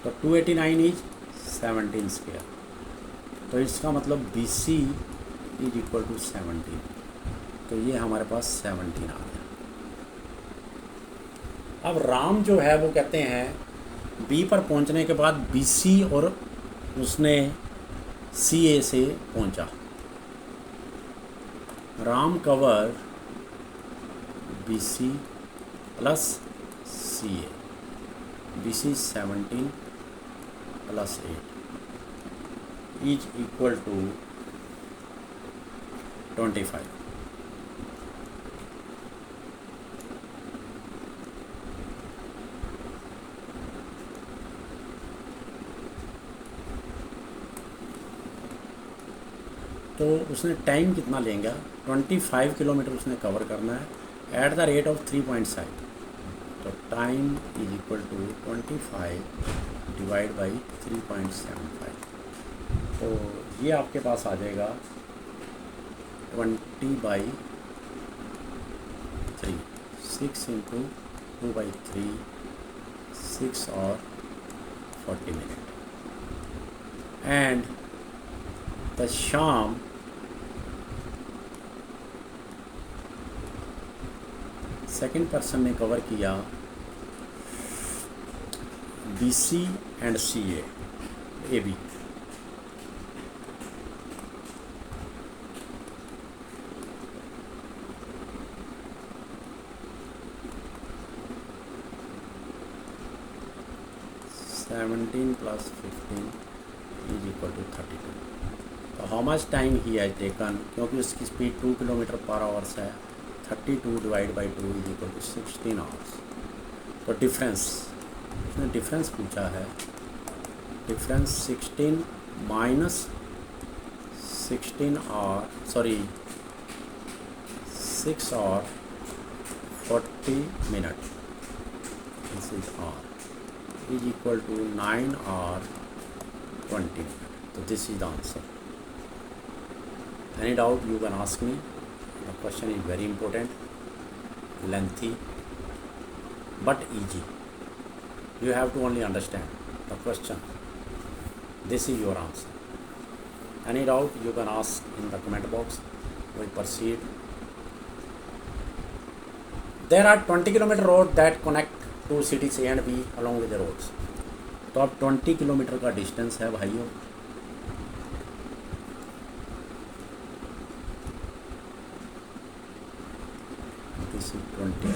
तो 289 इज 17 स्क्वायर। तो इसका मतलब B C is equal to 17। तो ये हमारे पास 17 आ गया। अब राम जो है वो कहते हैं बी पर पहुंचने के बाद बी सी और उसने सी ए से पहुंचा। Ram cover B C plus C A, B C 17 plus 8 is equal to 25। तो उसने टाइम कितना लेंगे, 25 किलोमीटर उसने कवर करना है एट द रेट ऑफ 3.5। तो time is equal to 25 divide by 3.75। तो ये आपके पास आ जाएगा 20/3, 6 इंटू 2/3, 6 और 40 minute. And the same second person ने कवर किया B C and C A B. Seventeen plus 15 is equal to 32। तो how much time he has taken, क्योंकि उसकी स्पीड 2 किलोमीटर पर आवर्स है, 32 divide by 2 is equal to 16 hours. तो difference, उसने difference पूछा है, डिफरेंस 16 माइनस 16 और 6 और 40 minute, this is are is equal to 9 और 20 मिनट। तो this is the answer. Any doubt you can ask me. The question is very important, lengthy, but easy. You have to only understand the question. This is your answer. Any doubt you can ask in the comment box. We proceed. There are 20 kilometer road that connect two cities A and B along with the roads. तो अब 20 kilometre का distance है भाइयों। this is 20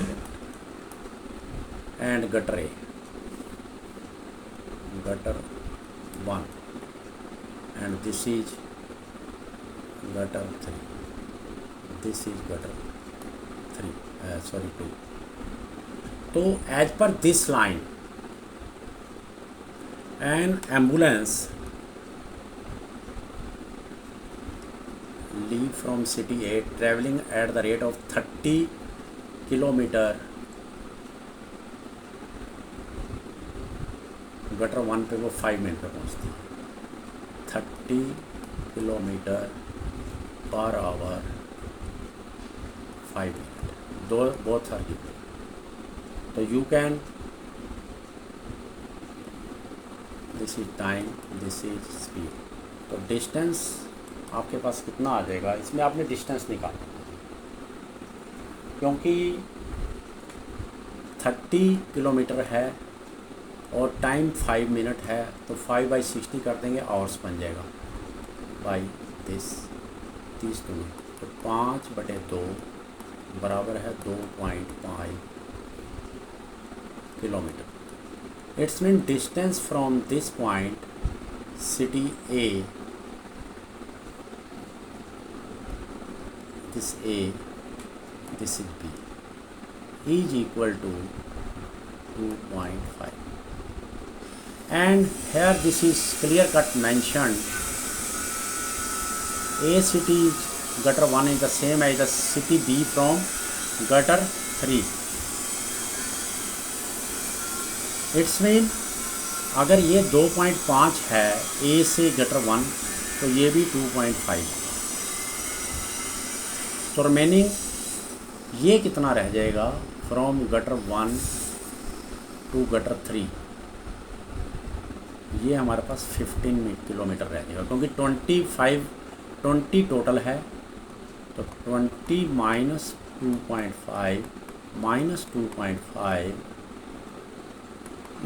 and gutter A, gutter 1 and this is gutter 3, this is gutter 3 sorry 2. तो as per this line an ambulance leave from city A traveling at the rate of 30 kilometre gutter 1 पे वो 5 minute पे पहुंचती है, 30 kilometre per our 5 minute, दो both are given. तो you can, this is time, this is speed. तो distance आपके पास कितना आ जाएगा, इसमें आपने डिस्टेंस निकालना क्योंकि 30 किलोमीटर है और टाइम 5 मिनट है, तो 5/60 कर देंगे, आवर्स बन जाएगा बाई 30 दूनी, तो 5/2 बराबर है 2.5 kilometre. It's mean distance from this point city A, this A, this is B, is equal to 2.5. And here this is clear cut mentioned, A city gutter 1 is the same as the city B from gutter 3. It's mean अगर ये 2.5 है A से gutter 1 तो ये भी 2.5. तो remaining ये कितना रह जाएगा फ्रॉम गटर 1 टू गटर 3, ये हमारे पास 15 किलोमीटर रह जाएगा क्योंकि 20 टोटल है, तो 20 minus 2.5 minus 2.5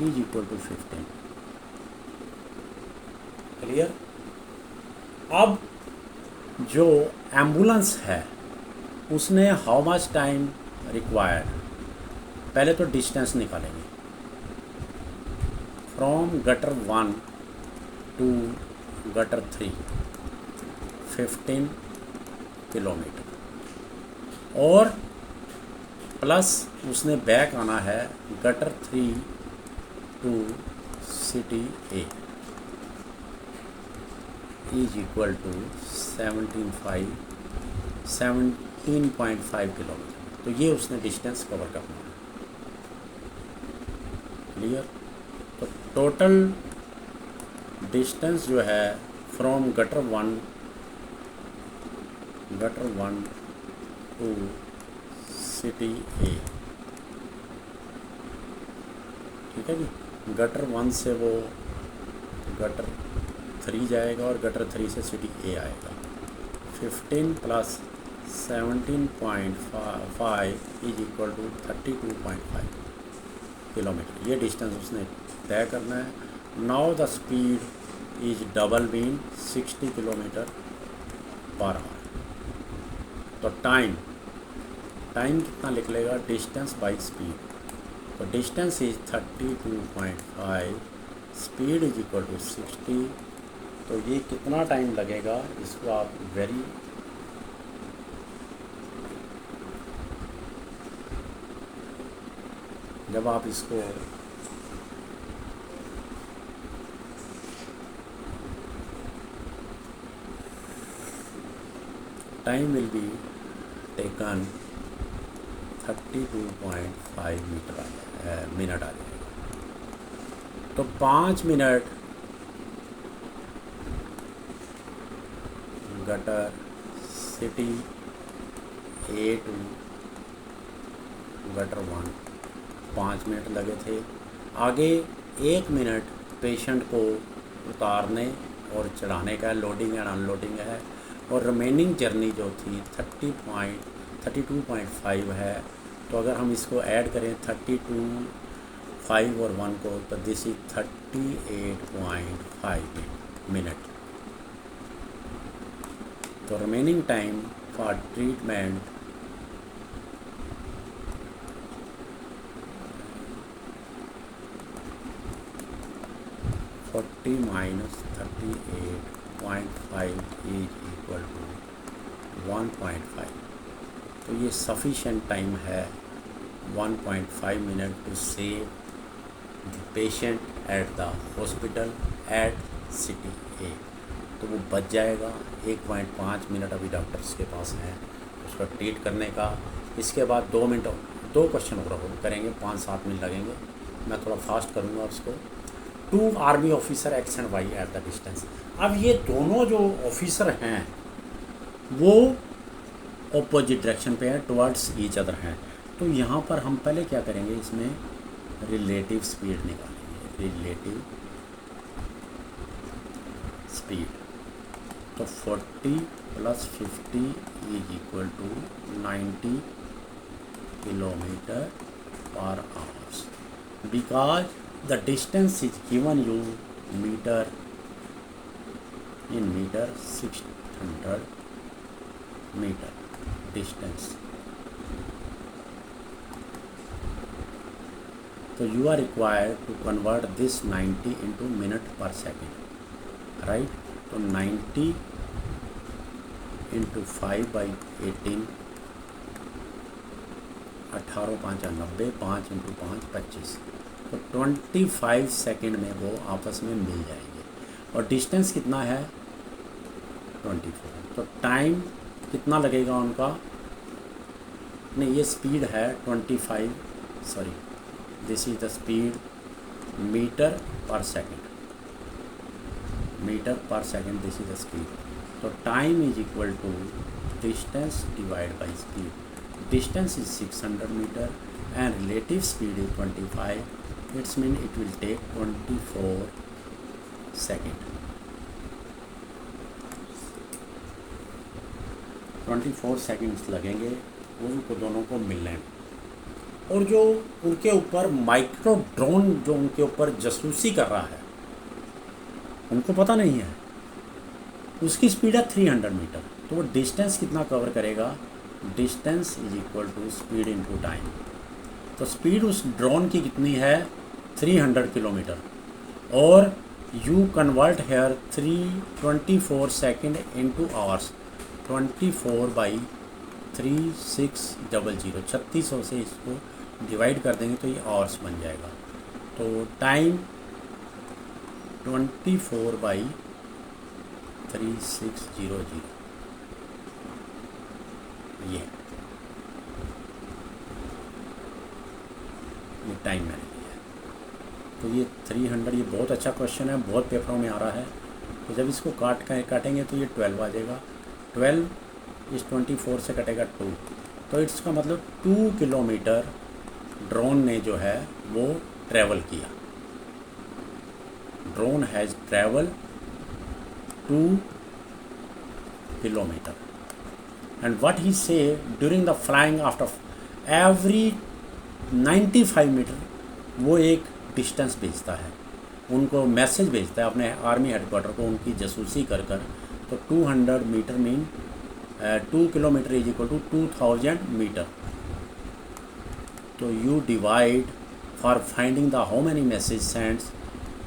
is equal to 15. Clear. अब जो एम्बुलेंस है उसने हाउ मच टाइम रिक्वायर्ड, पहले तो डिस्टेंस निकालेंगे from gutter 1 to gutter 3, 15 kilometre, और प्लस उसने बैक आना है gutter 3 to city A is equal to 17.5 kilometre. तो ये उसने डिस्टेंस कवर करना है. क्लियर. तो टोटल डिस्टेंस जो है from gutter 1 to city A, ठीक है जी, गटर 1 से वो गटर 3 जाएगा और गटर 3 से सिटी A आएगा. 15 plus 17.5 is equal to 32.5 kilometre. ये डिस्टेंस उसने तय करना है. Now the speed is double been 60 kilometre per hour. तो टाइम कितना लिख लेगा, डिस्टेंस बाई स्पीड. तो distance is 32.5, speed is equal to 60. तो ये कितना टाइम लगेगा इसको आप जब आप इसको time will be taken 32.5 minute आ जाएगा. तो 5 minute gutter city A to gutter 1 5 minute लगे थे. आगे 1 मिनट पेशेंट को उतारने और चढ़ाने का लोडिंग एंड अनलोडिंग है, और रिमेनिंग जर्नी जो थी 32.5 है. तो अगर हम इसको ऐड करें 32, 5 और 1 को, तो दिस इज 38.5 मिनट. तो remaining time for treatment 40 minus 38.5 is equal to 1.5। तो ये सफिशेंट टाइम है 1.5 minute to save the patient at the hospital at city A. तो वो बच जाएगा 1.5 मिनट अभी डॉक्टर्स के पास है उसका ट्रीट करने का। इसके बाद 2 मिनट 2 क्वेश्चन और करेंगे, 5-7 मिनट लगेंगे, मैं थोड़ा फास्ट करूँगा उसको। 2 army officer X and Y at the distance. अब ये दोनों जो ऑफिसर हैं वो ऑपोजिट डायरेक्शन पे है, टुवर्ड्स ईच अदर हैं। तो यहाँ पर हम पहले क्या करेंगे, इसमें रिलेटिव स्पीड निकालेंगे, रिलेटिव स्पीड। तो 40 + 50 is equal to 90 kilometre per hours. Because the distance is given you metre in metre, 600 metre distance. तो you are required to convert this 90 into minute per second, right? तो 90 into 5/18, 18 5 90, 5 into 5 25। तो 25 second में वो आपस में मिल जाएंगे। और distance कितना है 24। तो टाइम कितना लगेगा उनका, नहीं ये स्पीड है 25, sorry this is the speed metre per second, metre per second this is the speed. तो time is equal to distance divide by speed. Distance is 600 metre and relative speed is 25। It's mean it will take 24 second. 24 seconds लगेंगे उनको दोनों को मिलने में। और जो उनके ऊपर माइक्रो ड्रोन जो उनके ऊपर जासूसी कर रहा है उनको पता नहीं है, उसकी स्पीड है 300 मीटर। तो वो डिस्टेंस कितना कवर करेगा, distance is equal to speed into time. तो स्पीड उस ड्रोन की कितनी है 300 किलोमीटर। और you convert here 324 second into hours, 24/3600, 3600 से इसको डिवाइड कर देंगे तो ये आवर्स बन जाएगा। तो टाइम 24/3600 ये टाइम मैंने लिया है। तो ये 300, ये बहुत अच्छा क्वेश्चन है, बहुत पेपरों में आ रहा है। तो जब इसको काटेंगे तो ये 12 आ जाएगा। 12 इस 24 से कटेगा 2, तो इसका मतलब 2 किलोमीटर ड्रोन ने जो है वो ट्रैवल किया। Drone has travel 2 kilometre and what he say during the flying after every 95 metre वो एक डिस्टेंस भेजता है, उनको मैसेज भेजता है अपने आर्मी हेडक्वार्टर को उनकी जासूसी कर कर। तो 200 metre mean 2 kilometre is equal to 2000 metre. तो you divide for finding the how many message sends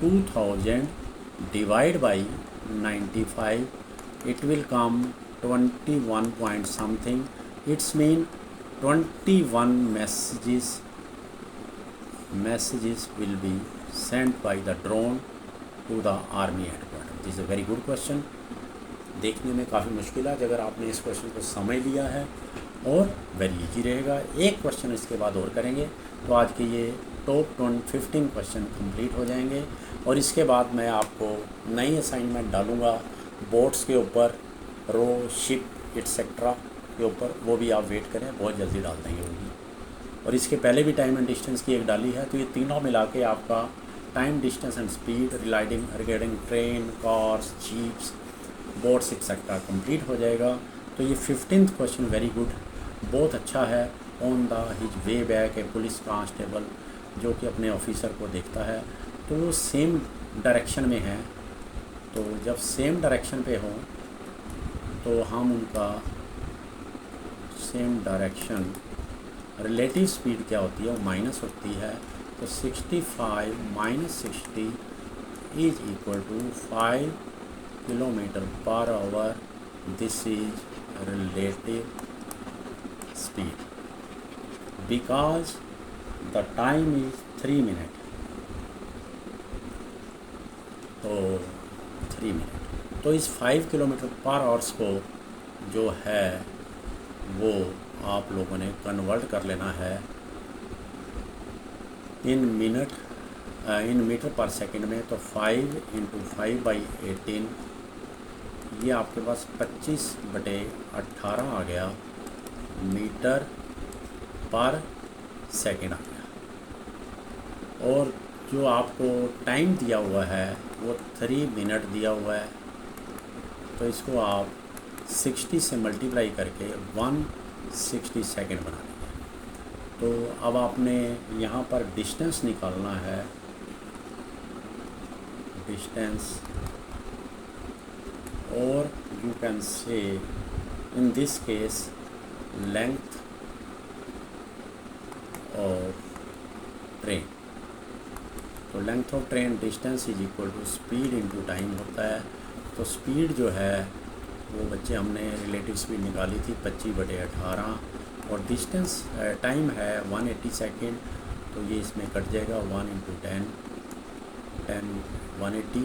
2000 divide by 95, it will come 21 point something. It's mean 21 messages will be sent by the drone to the army headquarters. This is a very good question. देखने में काफ़ी मुश्किल है, अगर आपने इस question को समझ लिया है और वेरी इजी रहेगा। एक क्वेश्चन इसके बाद और करेंगे तो आज के ये टॉप 15 क्वेश्चन कंप्लीट हो जाएंगे। और इसके बाद मैं आपको नई असाइनमेंट डालूँगा बोट्स के ऊपर, रो, शिप एटसेट्रा के ऊपर, वो भी आप वेट करें, बहुत जल्दी डाल देंगे वो भी। और इसके पहले भी टाइम एंड डिस्टेंस की एक डाली है। तो ये तीनों मिला के आपका time, distance and speed regarding train, cars, jeeps, boats etcetera complete हो जाएगा। तो ये 15th क्वेश्चन वेरी गुड, बहुत अच्छा है। On the his way back A police constable जो कि अपने ऑफिसर को देखता है, तो वो सेम डायरेक्शन में है। तो जब सेम डायरेक्शन पे हो तो हम उनका सेम डायरेक्शन, रिलेटिव स्पीड क्या होती है वो माइनस होती है। तो 65 - 60 is equal to 5 kilometer per hour. This is relative speed because the time is 3 minutes. तो 3 मिनट, तो इस 5 किलोमीटर पर आवर्स को जो है वो आप लोगों ने कन्वर्ट कर लेना है इन मीटर पर सेकंड में। तो 5 × 5/18 ये आपके पास 25/18 आ गया, मीटर पर सेकंड आ गया। और जो आपको टाइम दिया हुआ है वो 3 मिनट दिया हुआ है, तो इसको आप 60 से मल्टीप्लाई करके 160 सेकंड बना लेंगे। तो अब आपने यहाँ पर डिस्टेंस निकालना है, डिस्टेंस, और you can say in this case length of train. तो length of train distance is equal to speed into time होता है। तो स्पीड जो है वो बच्चे हमने रिलेटिव स्पीड निकाली थी 25/18, और डिस्टेंस टाइम है 180 सेकेंड। तो ये इसमें कट जाएगा, 1 × 10 10 180,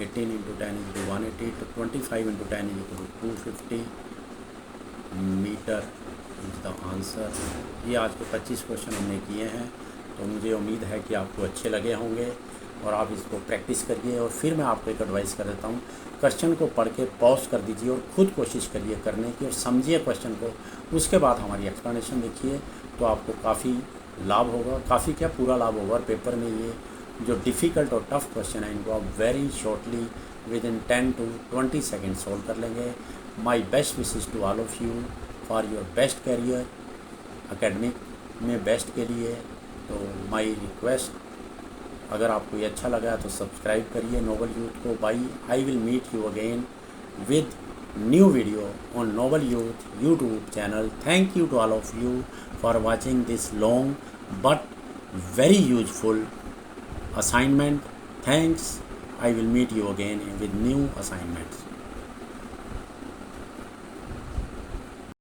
18 × 10 = 180, तो 25 × 10 = 250 मीटर इज द आंसर। ये आज के 25 क्वेश्चन हमने किए हैं। तो मुझे उम्मीद है कि आपको अच्छे लगे होंगे और आप इसको प्रैक्टिस करिए। और फिर मैं आपको एक एडवाइस कर देता हूँ, क्वेश्चन को पढ़ के पॉज कर दीजिए और ख़ुद कोशिश करिए करने की, और समझिए क्वेश्चन को। उसके बाद हमारी एक्सप्लेनेशन देखिए, तो आपको काफ़ी लाभ होगा, काफ़ी क्या पूरा लाभ होगा। और पेपर में ये जो डिफ़िकल्ट और टफ क्वेश्चन है इनको आप very shortly within 10 to 20 second solve कर लेंगे। My best wishes to all of you for your best career academic में बेस्ट के लिए। तो माई रिक्वेस्ट, अगर आपको ये अच्छा लगा तो सब्सक्राइब करिए नोबल यूथ को। Bye I will meet you again with new video on Noble Youth YouTube channel. Thank you to all of you for watching this long but very useful assignment. Thanks. I will meet you again with new assignments.